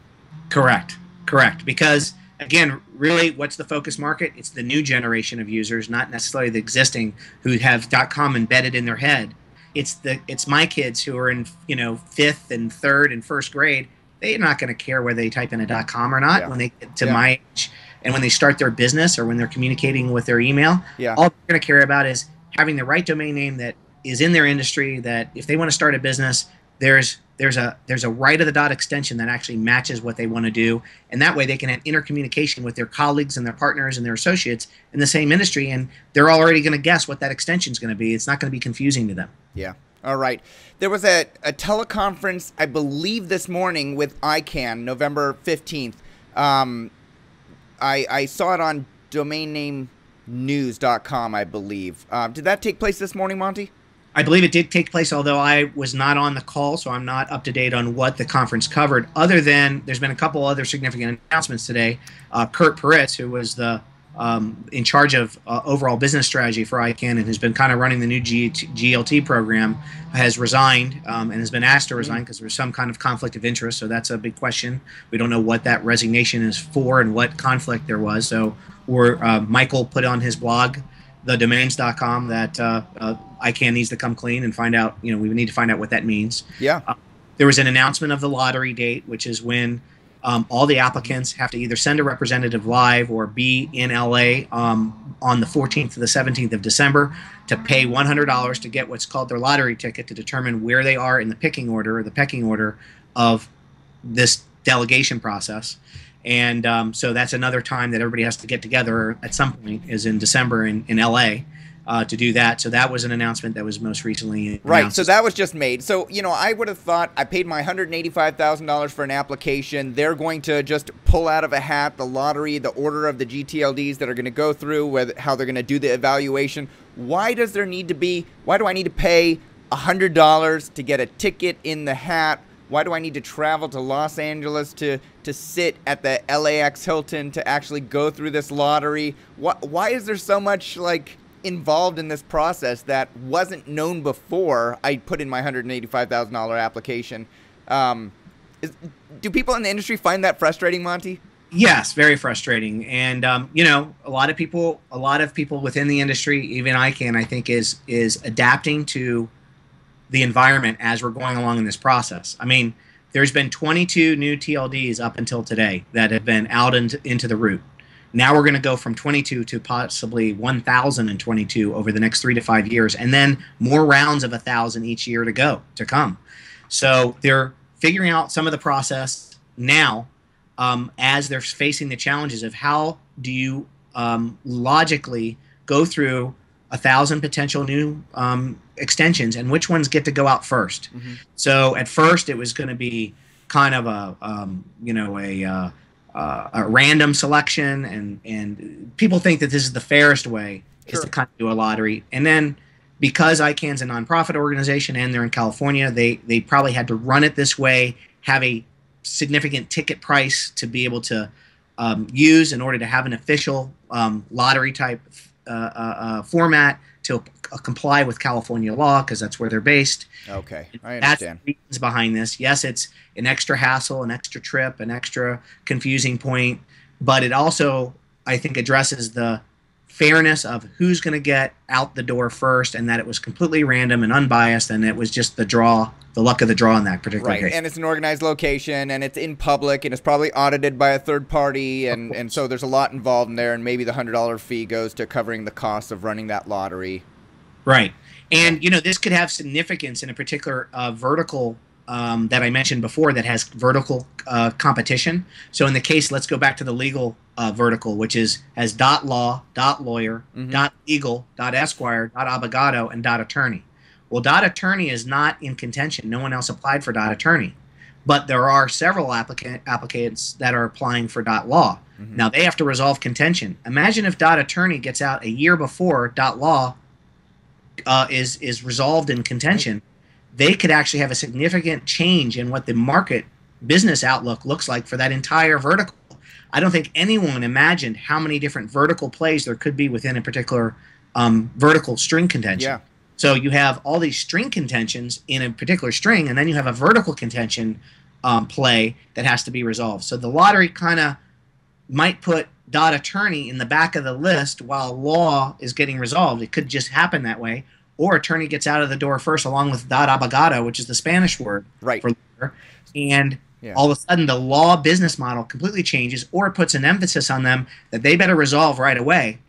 Correct. Because, again, really, what's the focus market? It's the new generation of users, not necessarily the existing who have .com embedded in their head. It's my kids who are in 5th and 3rd and 1st grade. They're not going to care whether they type in a .com or not when they get to my age, and when they start their business or when they're communicating with their email. All they're going to care about is having the right domain name that is in their industry. That if they want to start a business, there's a right of the dot extension that actually matches what they want to do, and that way they can have intercommunication with their colleagues and their partners and their associates in the same industry, and they're already going to guess what that extension is going to be. It's not going to be confusing to them. Yeah. All right. There was a teleconference, I believe, this morning with ICANN, November 15th. I saw it on domainnamenews.com, I believe. Did that take place this morning, Monty? I believe it did take place, although I was not on the call, so I'm not up to date on what the conference covered, other than there's been a couple other significant announcements today. Kurt Peretz, who was the in charge of overall business strategy for ICANN and has been kind of running the new GLT program, has resigned and has been asked to resign because there's some kind of conflict of interest, so that's a big question. We don't know what that resignation is for and what conflict there was. So Michael put on his blog, thedomains.com, that ICANN needs to come clean and find out, we need to find out what that means. Yeah. There was an announcement of the lottery date, which is when all the applicants have to either send a representative live or be in LA on the 14th to the 17th of December to pay $100 to get what's called their lottery ticket to determine where they are in the pecking order of this delegation process. And so that's another time that everybody has to get together at some point, is in December in LA. To do that. So that was an announcement that was most recently announced. Right, so that was just made. So, I would have thought I paid my $185,000 for an application. They're going to just pull out of a hat the lottery, the order of the gTLDs that are going to go through, how they're going to do the evaluation. Why do I need to pay $100 to get a ticket in the hat? Why do I need to travel to Los Angeles to sit at the LAX Hilton to actually go through this lottery? Why is there so much, involved in this process that wasn't known before I put in my $185,000 application? Do people in the industry find that frustrating, Monty? Yes, very frustrating. And a lot of people within the industry, even ICANN, I think is adapting to the environment as we're going along in this process. I mean, there's been 22 new TLDs up until today that have been out into the root. Now we're going to go from 22 to possibly 1,022 over the next 3 to 5 years, and then more rounds of 1,000 each year to come. So they're figuring out some of the process now as they're facing the challenges of how do you logically go through 1,000 potential new extensions and which ones get to go out first. Mm-hmm. So at first it was going to be kind of a random selection, and people think that this is the fairest way is to kind of do a lottery. And then because ICANN's a nonprofit organization and they're in California, they probably had to run it this way, have a significant ticket price to be able to use in order to have an official lottery type format to comply with California law, because that's where they're based. Okay, I understand. That's the reasons behind this. Yes, it's an extra hassle, an extra trip, an extra confusing point, but it also, I think, addresses the fairness of who's going to get out the door first, and that it was completely random and unbiased, and it was just the luck of the draw in that particular case. Right, and it's an organized location, and it's in public, and it's probably audited by a third party, and so there's a lot involved in there, and maybe the $100 fee goes to covering the cost of running that lottery. Right. And, this could have significance in a particular vertical that I mentioned before that has vertical competition. So in the case, let's go back to the legal vertical, which has .law, .lawyer, .legal, .esquire, .abogado, and .attorney. Well, .attorney is not in contention. No one else applied for .attorney. But there are several applicants that are applying for .law. Now, they have to resolve contention. Imagine if .attorney gets out a year before .law is resolved in contention. They could actually have a significant change in what the market business outlook looks like for that entire vertical. I don't think anyone imagined how many different vertical plays there could be within a particular vertical string contention. Yeah. So you have all these string contentions in a particular string, and then you have a vertical contention play that has to be resolved. So the lottery kind of might put .attorney in the back of the list while law is getting resolved. It could just happen that way. Or attorney gets out of the door first along with .abogado, which is the Spanish word for lawyer. And all of a sudden the law business model completely changes, or it puts an emphasis on them that they better resolve right away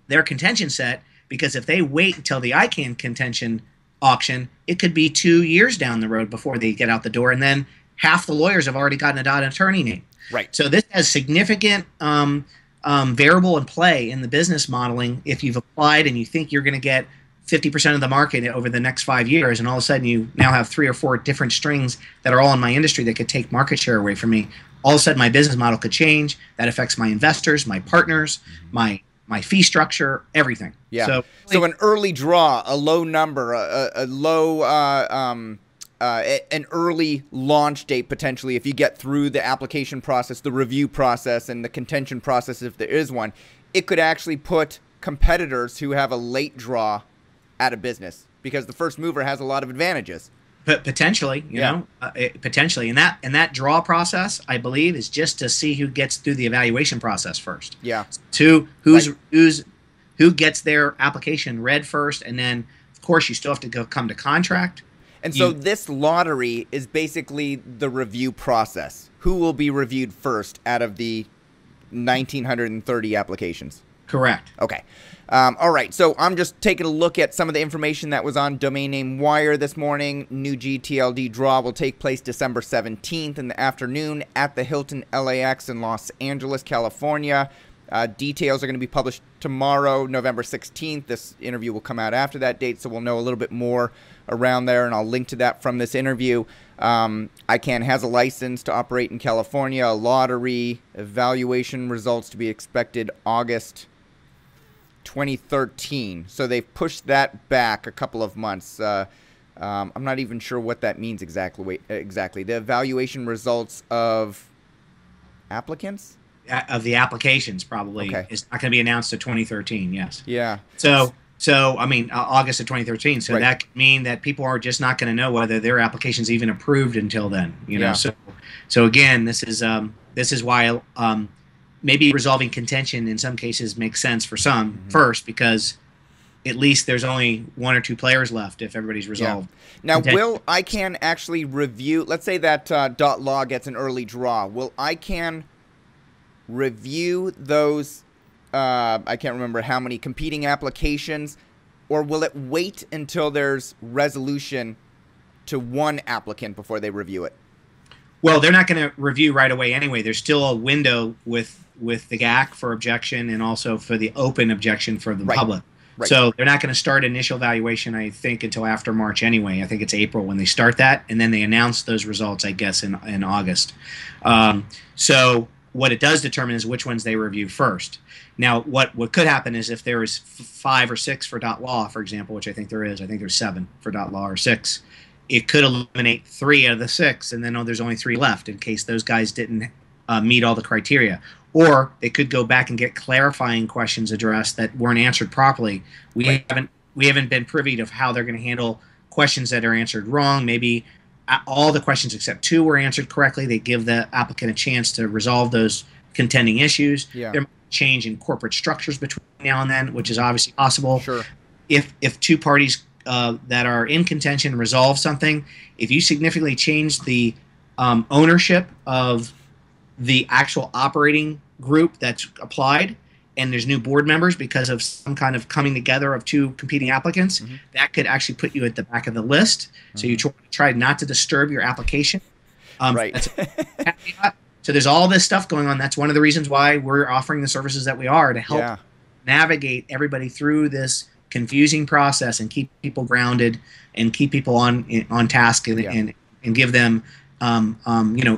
their contention set, because if they wait until the ICANN contention auction, it could be 2 years down the road before they get out the door, and then half the lawyers have already gotten a .attorney name. Right. So this has significant variable in play in the business modeling. If you've applied and you think you're going to get 50% of the market over the next 5 years, and all of a sudden you now have 3 or 4 different strings that are all in my industry that could take market share away from me, all of a sudden my business model could change. That affects my investors, my partners, my fee structure, everything. Yeah. So an early draw, a low number, a low an early launch date potentially, if you get through the application process, the review process, and the contention process, if there is one, it could actually put competitors who have a late draw out of business, because the first mover has a lot of advantages. But potentially, you know, potentially, and that draw process, I believe, is just to see who gets through the evaluation process first. Yeah. To who gets their application read first, and then of course you still have to come to contract. And so this lottery is basically the review process. Who will be reviewed first out of the 1,930 applications? Correct. Okay. All right. So I'm just taking a look at some of the information that was on Domain Name Wire this morning. New gTLD draw will take place December 17th in the afternoon at the Hilton LAX in Los Angeles, California. Details are going to be published tomorrow, November 16th. This interview will come out after that date, so we'll know a little bit more around there, and I'll link to that from this interview. ICANN has a license to operate in California, a lottery, evaluation results to be expected August 2013. So they've pushed that back a couple of months. I'm not even sure what that means exactly. The evaluation results of applicants? Of the applications, probably. Okay. It's not going to be announced to 2013, yes. Yeah. So I mean, August of 2013. So that could mean that people are just not going to know whether their application's even approved until then. You know. So again, this is why maybe resolving contention in some cases makes sense for some first, because at least there's only 1 or 2 players left if everybody's resolved. Now, will ICANN actually review? Let's say that .law gets an early draw. Will ICANN review those? I can't remember how many competing applications, or will it wait until there's resolution to one applicant before they review it? Well, they're not going to review right away anyway. There's still a window with the GAC for objection, and also for the open objection for the public. Right. So they're not going to start initial evaluation, I think, until after March anyway. I think it's April when they start that, and then they announce those results, I guess, in August. So what it does determine is which ones they review first. Now, what could happen is if there is 5 or 6 for .law, for example, which I think there is. I think there's 7 for .law or 6. It could eliminate 3 out of the 6, and then there's only 3 left in case those guys didn't meet all the criteria. Or they could go back and get clarifying questions addressed that weren't answered properly. We haven't been privy to how they're going to handle questions that are answered wrong. Maybe all the questions except 2 were answered correctly. They give the applicant a chance to resolve those contending issues. Yeah. There might be change in corporate structures between now and then, which is obviously possible. Sure. If 2 parties that are in contention resolve something, if you significantly change the ownership of the actual operating group that's applied, and there's new board members because of some kind of coming together of two competing applicants, that could actually put you at the back of the list. So you try not to disturb your application. Right. That's a caveat. So there's all this stuff going on. That's one of the reasons why we're offering the services that we are, to help navigate everybody through this confusing process and keep people grounded and keep people on task and give them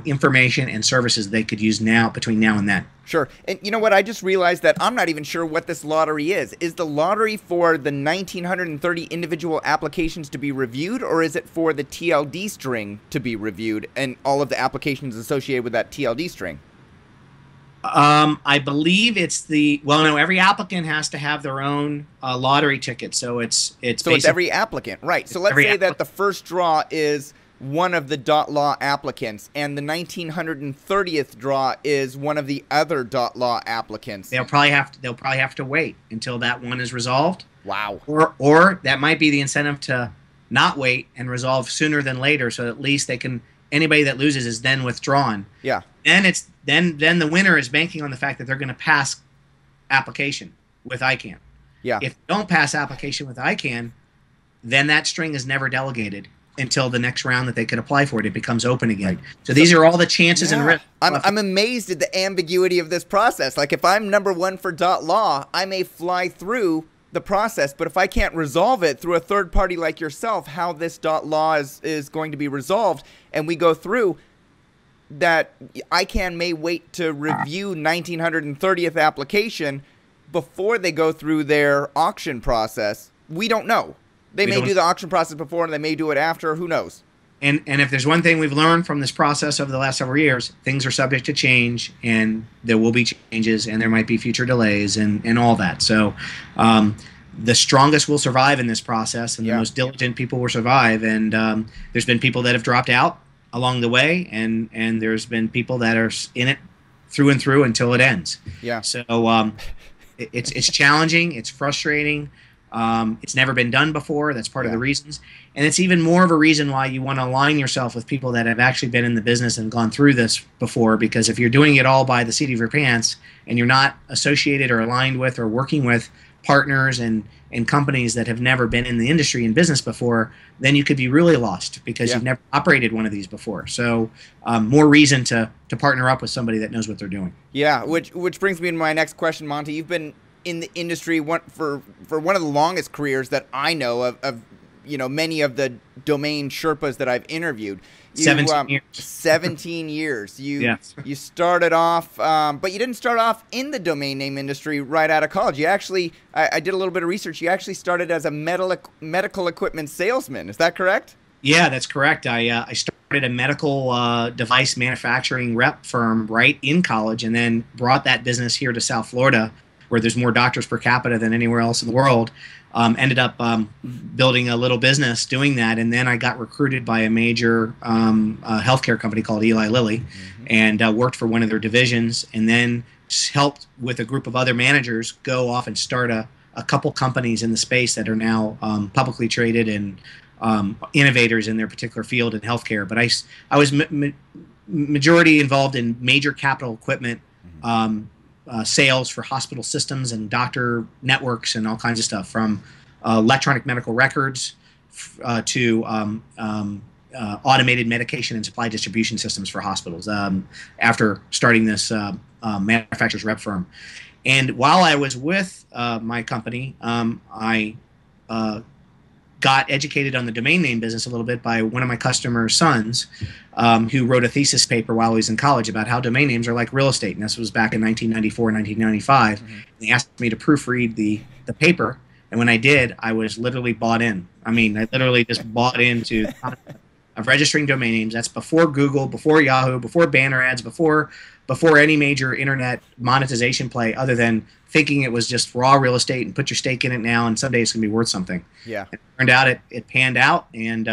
information and services they could use now between now and then. Sure. And you know what? I just realized that I'm not even sure what this lottery is. Is the lottery for the 1,930 individual applications to be reviewed, or is it for the TLD string to be reviewed and all of the applications associated with that TLD string? I believe it's no, every applicant has to have their own lottery ticket. So it's every applicant, right? So let's say that the first draw is one of the .law applicants, and the 1,930th draw is one of the other .law applicants. They'll probably have to wait until that one is resolved. Wow. Or that might be the incentive to not wait and resolve sooner than later, so at least they can. Anybody that loses is then withdrawn. Yeah. Then the winner is banking on the fact that they're going to pass application with ICANN. Yeah. If they don't pass application with ICANN, then that string is never delegated until the next round that they could apply for it. It becomes open again. Right. So these are all the chances and risks. I'm amazed at the ambiguity of this process. Like if I'm number one for .law, I may fly through the process, but if I can't resolve it through a third party like yourself, how this .law is going to be resolved, and we go through that, ICANN may wait to review 1,930th application before they go through their auction process. We don't know. They may do the auction process before, and they may do it after. Who knows? And if there's one thing we've learned from this process over the last several years, things are subject to change, and there will be changes, and there might be future delays, and all that. So the strongest will survive in this process, and the most diligent people will survive. And there's been people that have dropped out along the way, and there's been people that are in it through and through until it ends. Yeah. So it's challenging. It's frustrating. It's never been done before. That's part of the reasons. And it's even more of a reason why you want to align yourself with people that have actually been in the business and gone through this before, because if you're doing it all by the seat of your pants and you're not associated or aligned with or working with partners and companies that have never been in the industry and business before, then you could be really lost because you've never operated one of these before. So more reason to partner up with somebody that knows what they're doing. Yeah, which brings me to my next question, Monte. You've been in the industry for one of the longest careers that I know of many of the domain Sherpas that I've interviewed. 17 years. 17 years. You started off, but you didn't start off in the domain name industry right out of college. You actually, I did a little bit of research. You actually started as a medical equipment salesman. Is that correct? Yeah, that's correct. I started a medical device manufacturing rep firm right in college, and then brought that business here to South Florida, where there's more doctors per capita than anywhere else in the world. Ended up building a little business doing that, and then I got recruited by a major healthcare company called Eli Lilly, and worked for one of their divisions, and then helped with a group of other managers go off and start a couple companies in the space that are now publicly traded and innovators in their particular field in healthcare. But I was majority involved in major capital equipment sales for hospital systems and doctor networks and all kinds of stuff, from electronic medical records to automated medication and supply distribution systems for hospitals after starting this manufacturer's rep firm. And while I was with my company, I got educated on the domain name business a little bit by one of my customers' sons, who wrote a thesis paper while he was in college about how domain names are like real estate. And this was back in 1994, 1995. They asked me to proofread the paper. And when I did, I was literally bought in. I mean, I literally just bought into the concept of registering domain names. That's before Google, before Yahoo, before banner ads, before any major internet monetization play, other than thinking it was just raw real estate and put your stake in it now and someday it's going to be worth something. Yeah. It turned out it panned out, and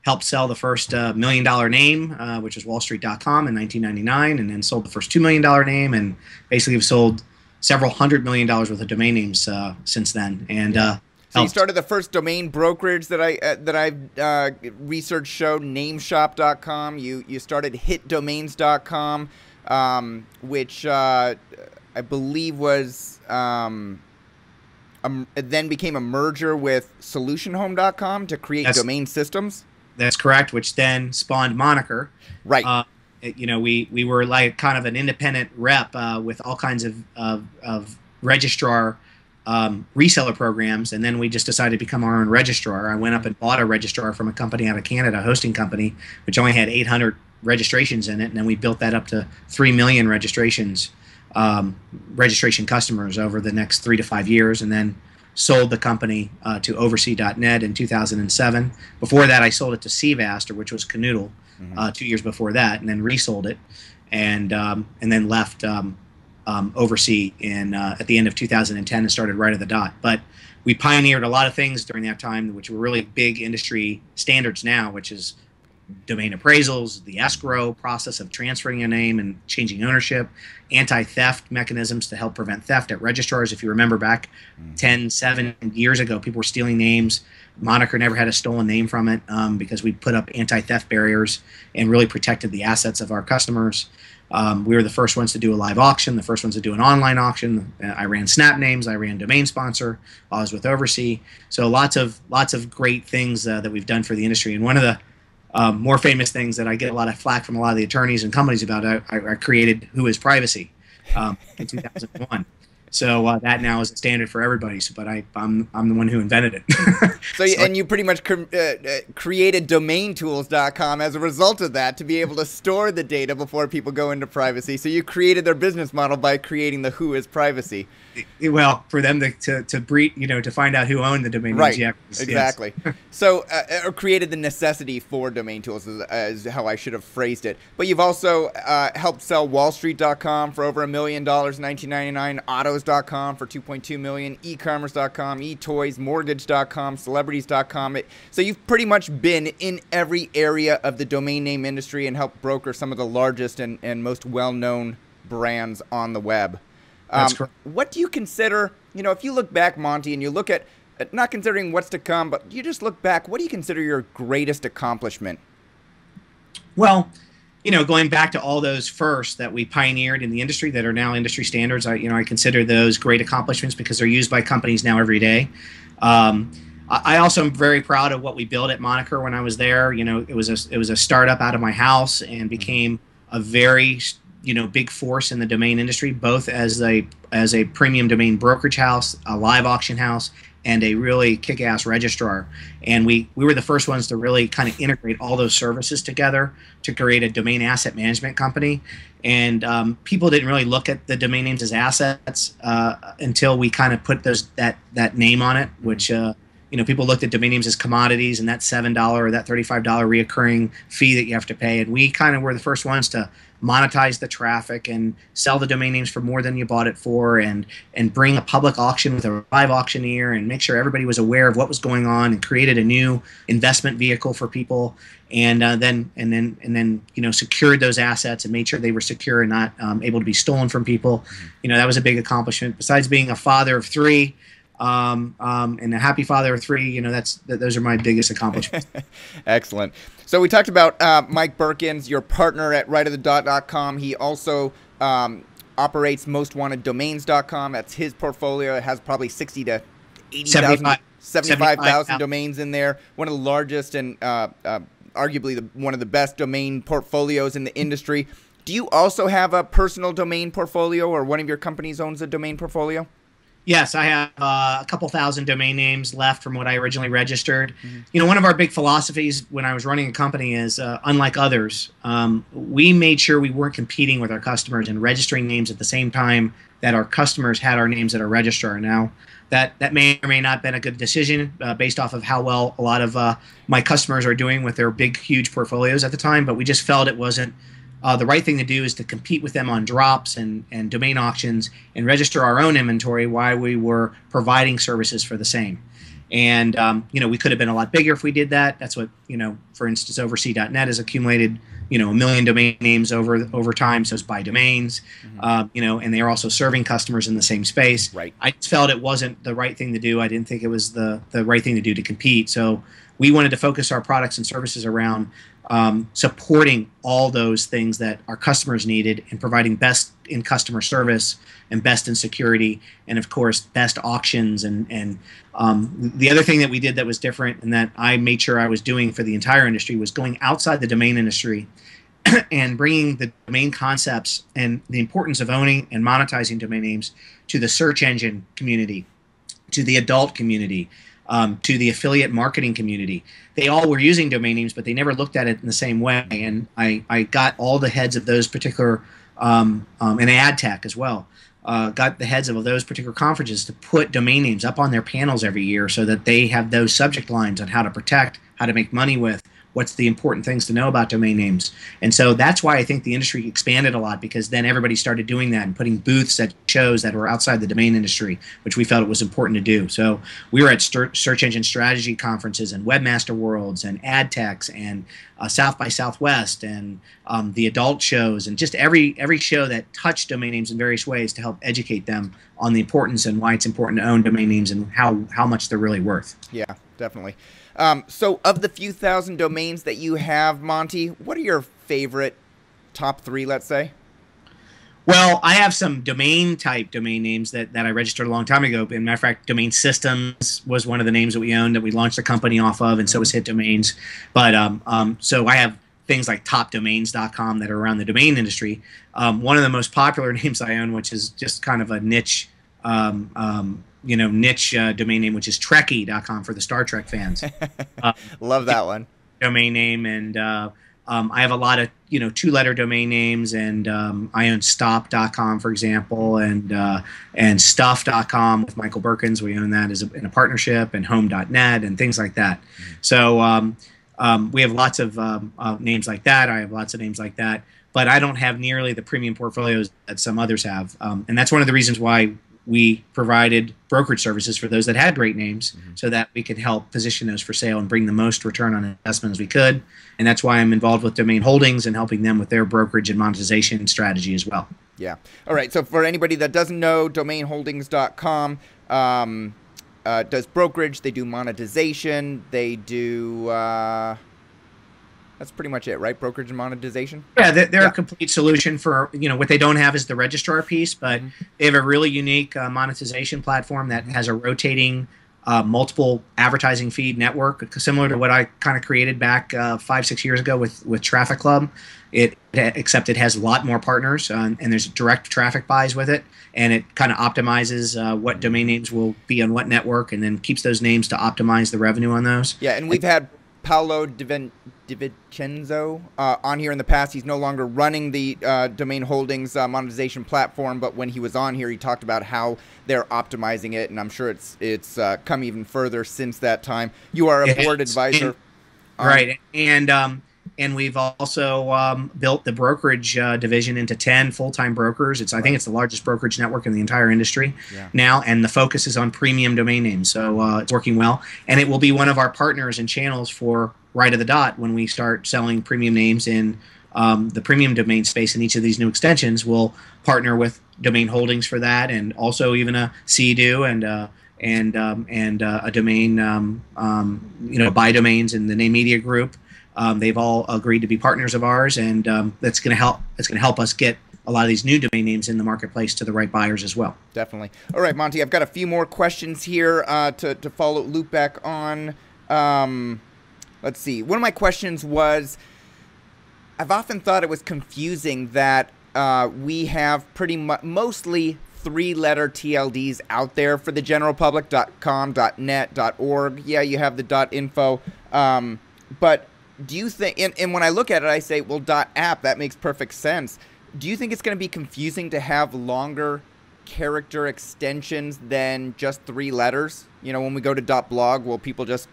helped sell the first $1 million name, which was wallstreet.com in 1999, and then sold the first $2 million name, and basically have sold several $100 million worth of domain names since then. And so you started the first domain brokerage that I research showed, nameshop.com. You started hitdomains.com, which I believe was it then became a merger with solutionhome.com to create domain systems. That's correct, which then spawned Moniker. Right. We were like kind of an independent rep with all kinds of registrar reseller programs, and then we just decided to become our own registrar. I went up and bought a registrar from a company out of Canada, a hosting company, which only had 800 registrations in it, and then we built that up to 3 million registration customers over the next 3 to 5 years, and then sold the company to oversee.net in 2007. Before that, I sold it to Cvaster, which was Canoodle, 2 years before that, and then resold it, and then left Oversee at the end of 2010 and started right at the dot. But we pioneered a lot of things during that time, which were really big industry standards now, which is domain appraisals, the escrow process of transferring a name and changing ownership, anti-theft mechanisms to help prevent theft at registrars. If you remember back 7 years ago, people were stealing names. Moniker never had a stolen name from it because we put up anti-theft barriers and really protected the assets of our customers. We were the first ones to do a live auction, the first ones to do an online auction. I ran Snap Names, I ran Domain Sponsor while I was with Oversee. So lots of great things that we've done for the industry. And one of the more famous things that I get a lot of flack from a lot of the attorneys and companies about, I created Who is Privacy in 2001. So that now is a standard for everybody. So, but I'm the one who invented it. And you pretty much created DomainTools.com as a result of that, to be able to store the data before people go into privacy. So you created their business model by creating the Who is Privacy. Well, for them to breed, to find out who owned the domain names. Right. Exactly. So, or created the necessity for domain tools is how I should have phrased it. But you've also helped sell WallStreet.com for over $1 million in 1999, Autos.com for 2.2 million, eCommerce.com, eToys, Mortgage.com, Celebrities.com. So you've pretty much been in every area of the domain name industry and helped broker some of the largest and most well-known brands on the web. What do you consider, if you look back, Monty, and you look at, not considering what's to come, but you just look back, what do you consider your greatest accomplishment? Well, going back to all those first that we pioneered in the industry that are now industry standards, I consider those great accomplishments because they're used by companies now every day. I also am very proud of what we built at Moniker when I was there. It was a startup out of my house and became a very big force in the domain industry, both as a premium domain brokerage house, a live auction house, and a really kick-ass registrar. And we were the first ones to really kind of integrate all those services together to create a domain asset management company. And people didn't really look at the domain names as assets until we kind of put that name on it, which people looked at domain names as commodities, and that $7 or that $35 reoccurring fee that you have to pay. And we kind of were the first ones to monetize the traffic and sell the domain names for more than you bought it for, and bring a public auction with a live auctioneer and make sure everybody was aware of what was going on, and created a new investment vehicle for people, and then secured those assets and made sure they were secure and not able to be stolen from people. That was a big accomplishment. Besides being a father of 3, and a happy father of 3, those are my biggest accomplishments. Excellent. So we talked about Mike Berkens, your partner at rightofthedot.com. He also operates mostwanteddomains.com. That's his portfolio. It has probably 60 to 80,000, 75,000 domains in there. One of the largest and arguably one of the best domain portfolios in the industry. Do you also have a personal domain portfolio, or one of your companies owns a domain portfolio? Yes, I have a couple thousand domain names left from what I originally registered. One of our big philosophies when I was running a company is, unlike others, we made sure we weren't competing with our customers and registering names at the same time that our customers had our names at our registrar. Now, that may or may not have been a good decision based off of how well a lot of my customers are doing with their big, huge portfolios at the time, but we just felt it wasn't the right thing to do is to compete with them on drops and domain auctions and register our own inventory while we were providing services for the same. And, we could have been a lot bigger if we did that. That's what, for instance, oversee.net has accumulated, 1 million domain names over time. So it's by domains, and they are also serving customers in the same space. Right. I just felt it wasn't the right thing to do. I didn't think it was the right thing to do to compete. So we wanted to focus our products and services around supporting all those things that our customers needed and providing best in customer service and best in security and, of course, best auctions. And the other thing that we did that was different and that I made sure I was doing for the entire industry was going outside the domain industry and bringing the domain concepts and the importance of owning and monetizing domain names to the search engine community, to the adult community, to the affiliate marketing community. They all were using domain names, but they never looked at it in the same way. And I got all the heads of those particular, and ad tech as well, got the heads of those particular conferences to put domain names up on their panels every year so that they have those subject lines on how to protect, how to make money with, what's the important things to know about domain names. And so that's why I think the industry expanded a lot, because then everybody started doing that and putting booths at shows that were outside the domain industry, which we felt it was important to do. So we were at search engine strategy conferences and webmaster worlds and ad techs and South by Southwest and the adult shows and just every show that touched domain names in various ways to help educate them on the importance and why it's important to own domain names and how much they're really worth. Yeah, definitely. So of the few thousand domains that you have, Monte, what are your favorite top 3, let's say? Well, I have some domain names that I registered a long time ago. As a matter of fact, Domain Systems was one of the names that we owned that we launched the company off of, and so was Hit Domains. But so I have things like topdomains.com that are around the domain industry. One of the most popular names I own, which is just kind of a niche domain name, which is Trekkie.com for the Star Trek fans. Love that one. Domain name, and I have a lot of 2-letter domain names, and I own Stop.com, for example, and Stuff.com with Michael Berkens. We own that in a partnership, and Home.net and things like that. So we have lots of names like that. I have lots of names like that, but I don't have nearly the premium portfolios that some others have, and that's one of the reasons why we provided brokerage services for those that had great names so that we could help position those for sale and bring the most return on investment as we could. And that's why I'm involved with Domain Holdings and helping them with their brokerage and monetization strategy as well. Yeah. All right. So for anybody that doesn't know, domainholdings.com does brokerage. They do monetization. They do... that's pretty much it, right? Brokerage and monetization? Yeah, they're a complete solution for, what they don't have is the registrar piece, but they have a really unique monetization platform that has a rotating multiple advertising feed network, similar to what I kind of created back 5-6 years ago with Traffic Club. Except it has a lot more partners, and there's direct traffic buys with it, and it kind of optimizes what domain names will be on what network, and then keeps those names to optimize the revenue on those. Yeah, and we've had Paolo DiVincenzo on here in the past. He's no longer running the Domain Holdings monetization platform, but when he was on here, he talked about how they're optimizing it, and I'm sure it's come even further since that time. You are a board advisor. Right, and we've also built the brokerage division into 10 full-time brokers. I think it's the largest brokerage network in the entire industry now, and the focus is on premium domain names. So it's working well, and it will be one of our partners and channels for Right of the Dot when we start selling premium names in the premium domain space. In each of these new extensions, we'll partner with Domain Holdings for that, and also even a CEDU and a domain, Buy Domains in the Name Media Group. They've all agreed to be partners of ours, and that's going to help. It's going to help us get a lot of these new domain names in the marketplace to the right buyers as well. Definitely. All right, Monte, I've got a few more questions here to follow loop back on. Let's see. One of my questions was, I've often thought it was confusing that we have mostly 3-letter TLDs out there for the general public, .com, .net, .org. Yeah, you have the .info, but do you think, and when I look at it, I say, well, .app, that makes perfect sense. Do you think it's going to be confusing to have longer character extensions than just 3 letters? When we go to .blog, will people just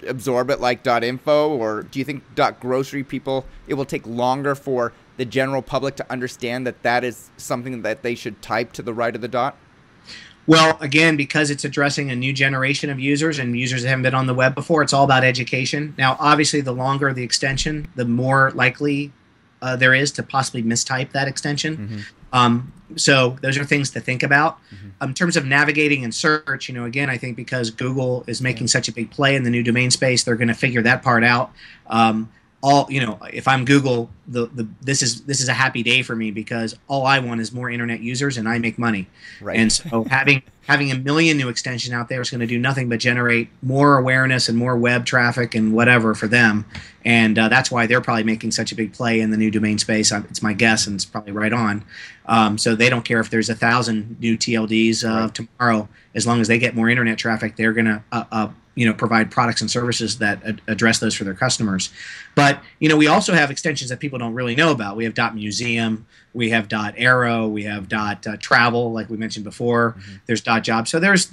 absorb it like .info? Or do you think .grocery people, it will take longer for the general public to understand that that is something that they should type to the right of the dot? Well, again, because it's addressing a new generation of users and users that haven't been on the web before, it's all about education. Now, obviously, the longer the extension, the more likely there is to possibly mistype that extension. So those are things to think about. In terms of navigating and search, again, I think because Google is making such a big play in the new domain space, they're going to figure that part out. all, if I'm Google, this is a happy day for me because all I want is more internet users and I make money. Right. And so having a million new extensions out there is going to do nothing but generate more awareness and more web traffic and whatever for them. And that's why they're probably making such a big play in the new domain space. It's my guess, and it's probably right on. So they don't care if there's 1,000 new TLDs right. tomorrow, as long as they get more internet traffic. They're going to provide products and services that address those for their customers. But we also have extensions that people don't really know about. We have .museum, we have .arrow, we have .travel, like we mentioned before. Mm-hmm. There's .job. So there's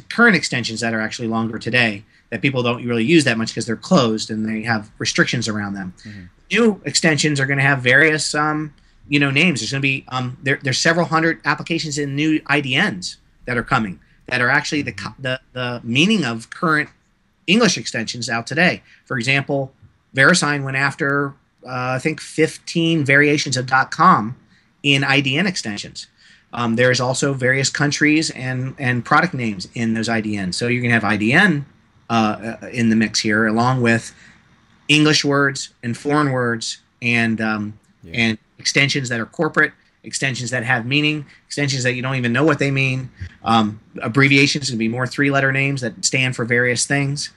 current extensions that are actually longer today that people don't really use that much because they're closed and they have restrictions around them. Mm-hmm. New extensions are going to have various names. There's going to be there's several hundred applications in new IDNs that are coming that are actually the meaning of current English extensions out today. For example, VeriSign went after I think 15 variations of .com in IDN extensions. There's also various countries and product names in those IDNs. So you're going to have IDN in the mix here, along with English words and foreign words and extensions that are corporate, extensions that have meaning, extensions that you don't even know what they mean. Abbreviations can be more three-letter names that stand for various things.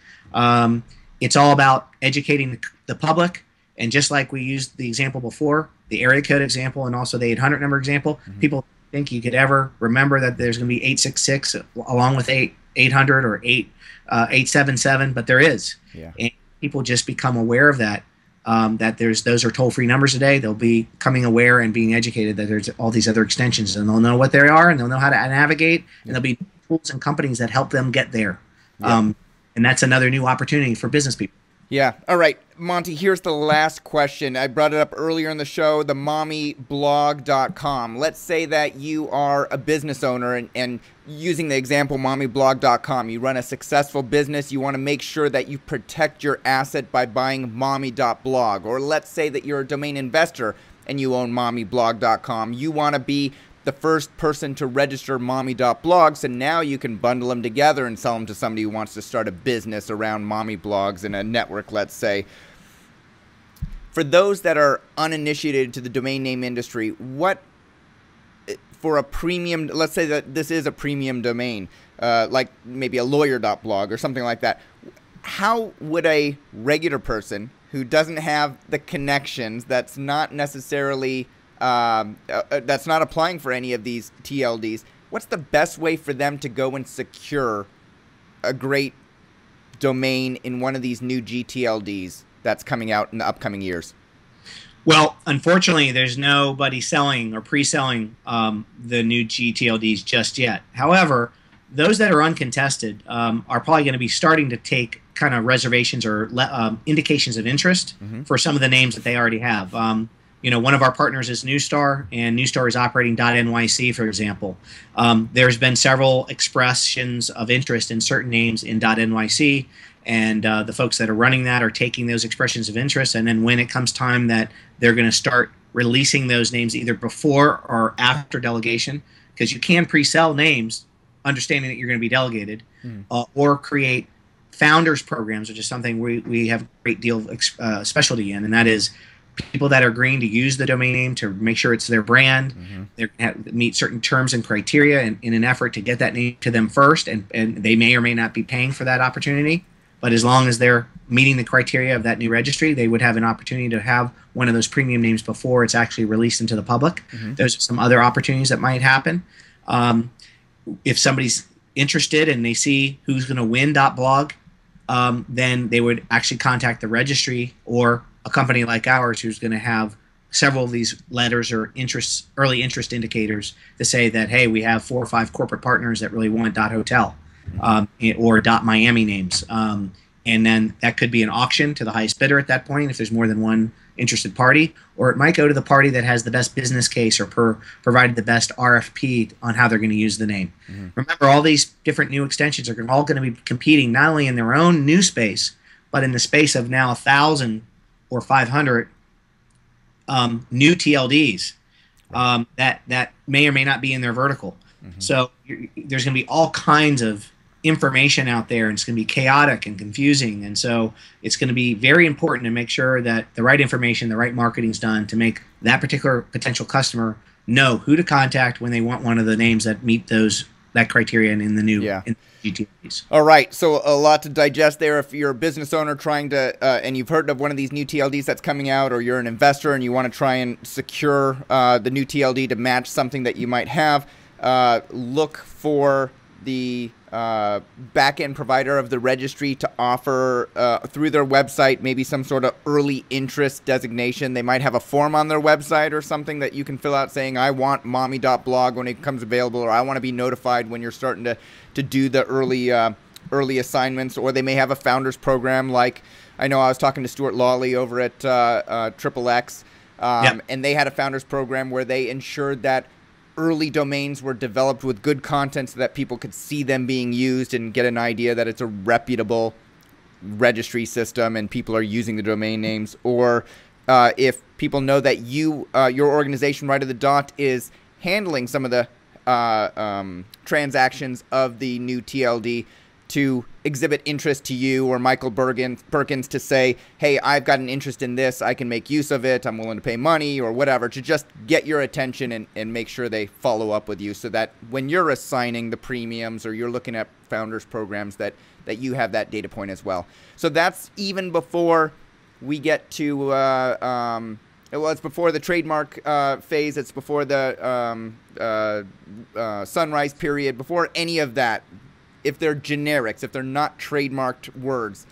It's all about educating the public. And just like we used the example before, the area code example and also the 800 number example, mm-hmm. people think you could ever remember that there's going to be 866 along with 800 or 877, but there is. Yeah. And people just become aware of that. That those are toll-free numbers today. They'll be becoming aware and being educated that there's all these other extensions, and they'll know what they are, and they'll know how to navigate, and there'll be tools and companies that help them get there. Yeah. And that's another new opportunity for business people. Yeah. All right, Monte, here's the last question. I brought it up earlier in the show, the mommyblog.com. Let's say that you are a business owner and using the example mommyblog.com, you run a successful business. You want to make sure that you protect your asset by buying mommy.blog. Or let's say that you're a domain investor and you own mommyblog.com. You want to be the first person to register mommy.blog, so now you can bundle them together and sell them to somebody who wants to start a business around mommy blogs in a network, let's say. For those that are uninitiated to the domain name industry, what for a premium, let's say that this is a premium domain, like maybe a lawyer.blog or something like that, how would a regular person who doesn't have the connections, that's not necessarily that's not applying for any of these TLDs, what's the best way for them to go and secure a great domain in one of these new gTLDs that's coming out in the upcoming years? Well, unfortunately, there's nobody selling or pre-selling the new gTLDs just yet. However, those that are uncontested are probably going to be starting to take kind of reservations or indications of interest mm-hmm. for some of the names that they already have. One of our partners is Newstar, and Newstar is operating .nyc, for example. There's been several expressions of interest in certain names in .nyc, and the folks that are running that are taking those expressions of interest, and then when it comes time that they're going to start releasing those names either before or after delegation, because you can pre-sell names understanding that you're going to be delegated, or create founders programs, which is something we have a great deal of specialty in, and that is people that are agreeing to use the domain name to make sure it's their brand. Mm-hmm. They meet certain terms and criteria in an effort to get that name to them first, and they may or may not be paying for that opportunity. But as long as they're meeting the criteria of that new registry, they would have an opportunity to have one of those premium names before it's actually released into the public. Mm-hmm. Those are some other opportunities that might happen. If somebody's interested and they see who's going to win .blog, then they would actually contact the registry or a company like ours who's going to have several of these letters or early interest indicators to say that, hey, we have 4 or 5 corporate partners that really want .hotel or .miami names. And then that could be an auction to the highest bidder at that point if there's more than one interested party, or it might go to the party that has the best business case or provided the best RFP on how they're going to use the name. Mm-hmm. Remember, all these different new extensions are all going to be competing not only in their own new space, but in the space of now 1,000 or 500 new TLDs that may or may not be in their vertical. Mm-hmm. So there's going to be all kinds of information out there, and it's going to be chaotic and confusing. And so it's going to be very important to make sure that the right information, the right marketing is done to make that particular potential customer know who to contact when they want one of the names that meet that criterion in the new gTLDs. All right, so a lot to digest there. If you're a business owner trying to, and you've heard of one of these new TLDs that's coming out, or you're an investor and you want to try and secure the new TLD to match something that you might have, look for the back-end provider of the registry to offer through their website maybe some sort of early interest designation. They might have a form on their website or something that you can fill out saying, I want mommy.blog when it becomes available, or I want to be notified when you're starting to do the early assignments. Or they may have a founders program, like I know I was talking to Stuart Lawley over at XXX, and they had a founders program where they ensured that early domains were developed with good content so that people could see them being used and get an idea that it's a reputable registry system and people are using the domain names. Or if people know that your organization, Right of the Dot, is handling some of the transactions of the new TLD, to exhibit interest to you or Michael Berkens to say, hey, I've got an interest in this, I can make use of it, I'm willing to pay money or whatever, to just get your attention and make sure they follow up with you, so that when you're assigning the premiums or you're looking at founders programs, that you have that data point as well. So that's even before we get to, well, it's before the trademark phase, it's before the sunrise period, before any of that. If they're generics, if they're not trademarked words,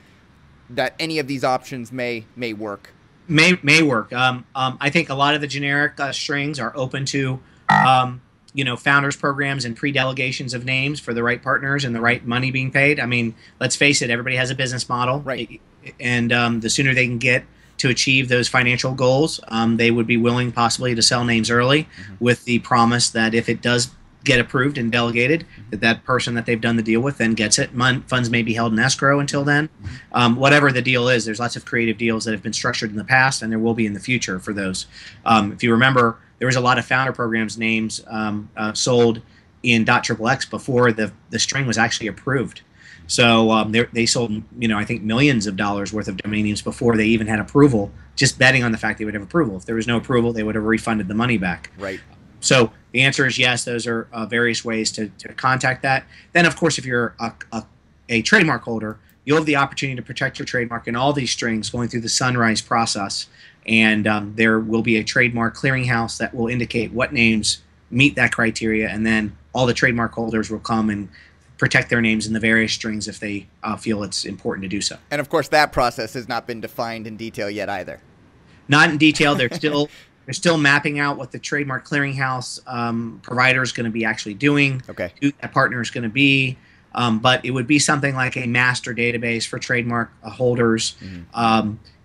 that any of these options may work. May work. I think a lot of the generic strings are open to, founders programs and pre-delegations of names for the right partners and the right money being paid. I mean, let's face it, everybody has a business model, right? And the sooner they can get to achieve those financial goals, they would be willing possibly to sell names early, with the promise that if it does get approved and delegated, that person that they've done the deal with then gets it. Funds may be held in escrow until then. Whatever the deal is, there's lots of creative deals that have been structured in the past, and there will be in the future for those. If you remember, there was a lot of founder programs names sold in .xxx before the string was actually approved. So they sold, I think millions of dollars worth of domain names before they even had approval, just betting on the fact they would have approval. If there was no approval, they would have refunded the money back. Right. So the answer is yes. Those are various ways to contact that. Then, of course, if you're a trademark holder, you'll have the opportunity to protect your trademark in all these strings going through the sunrise process. And there will be a trademark clearinghouse that will indicate what names meet that criteria. And then all the trademark holders will come and protect their names in the various strings if they feel it's important to do so. And, of course, that process has not been defined in detail yet either. Not in detail. They're still mapping out what the trademark clearinghouse provider is going to be actually doing, who that partner is going to be. But it would be something like a master database for trademark holders.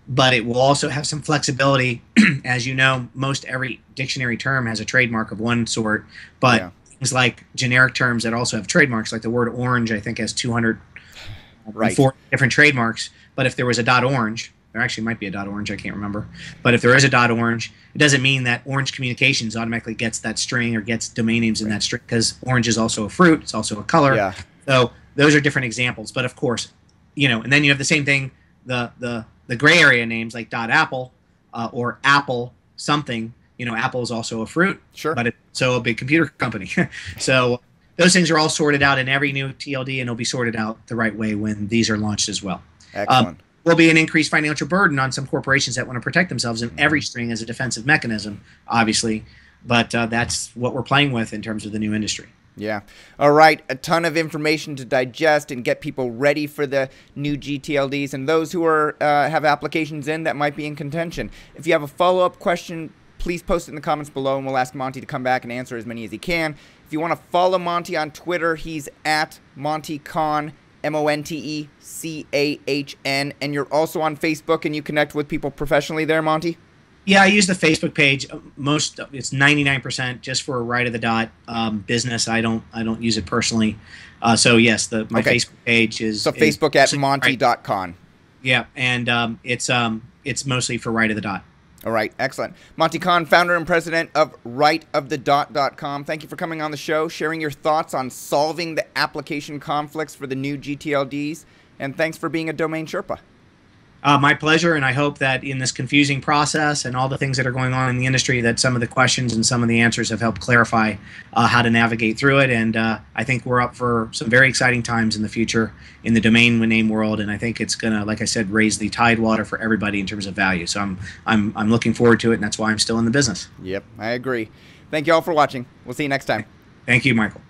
But it will also have some flexibility. As you know, most every dictionary term has a trademark of one sort. But things like generic terms that also have trademarks, like the word orange, I think has 204 different trademarks. But if there was a .orange, there actually might be a .orange, I can't remember. But if there is a .orange, it doesn't mean that Orange Communications automatically gets that string or gets domain names in that string, because orange is also a fruit, it's also a color. So those are different examples. But of course, and then you have the same thing, the gray area names like .apple or Apple something. Apple is also a fruit, but it's so a big computer company. So those things are all sorted out in every new TLD, and it'll be sorted out the right way when these are launched as well. Excellent. Will be an increased financial burden on some corporations that want to protect themselves in every string as a defensive mechanism, obviously. But that's what we're playing with in terms of the new industry. Yeah. All right. A ton of information to digest and get people ready for the new gTLDs, and those who are have applications in that might be in contention. If you have a follow-up question, please post it in the comments below, and we'll ask Monte to come back and answer as many as he can. If you want to follow Monte on Twitter, he's at Monte Cahn, MonteCahn, and you're also on Facebook, and you connect with people professionally there, Monte? Yeah, I use the Facebook page. It's 99% just for Right of the Dot business. I don't use it personally. So yes, my Facebook page is Facebook at Monte.Cahn. Yeah, and it's mostly for Right of the Dot. All right, excellent. Monte Cahn, founder and president of rightofthedot.com. Thank you for coming on the show, sharing your thoughts on solving the application conflicts for the new gTLDs, and thanks for being a domain Sherpa. My pleasure, and I hope that in this confusing process and all the things that are going on in the industry, that some of the questions and some of the answers have helped clarify how to navigate through it. And I think we're up for some very exciting times in the future in the domain name world, and I think it's going to, like I said, raise the tidewater for everybody in terms of value. So I'm looking forward to it, and that's why I'm still in the business. Yep, I agree. Thank you all for watching. We'll see you next time. Thank you, Michael.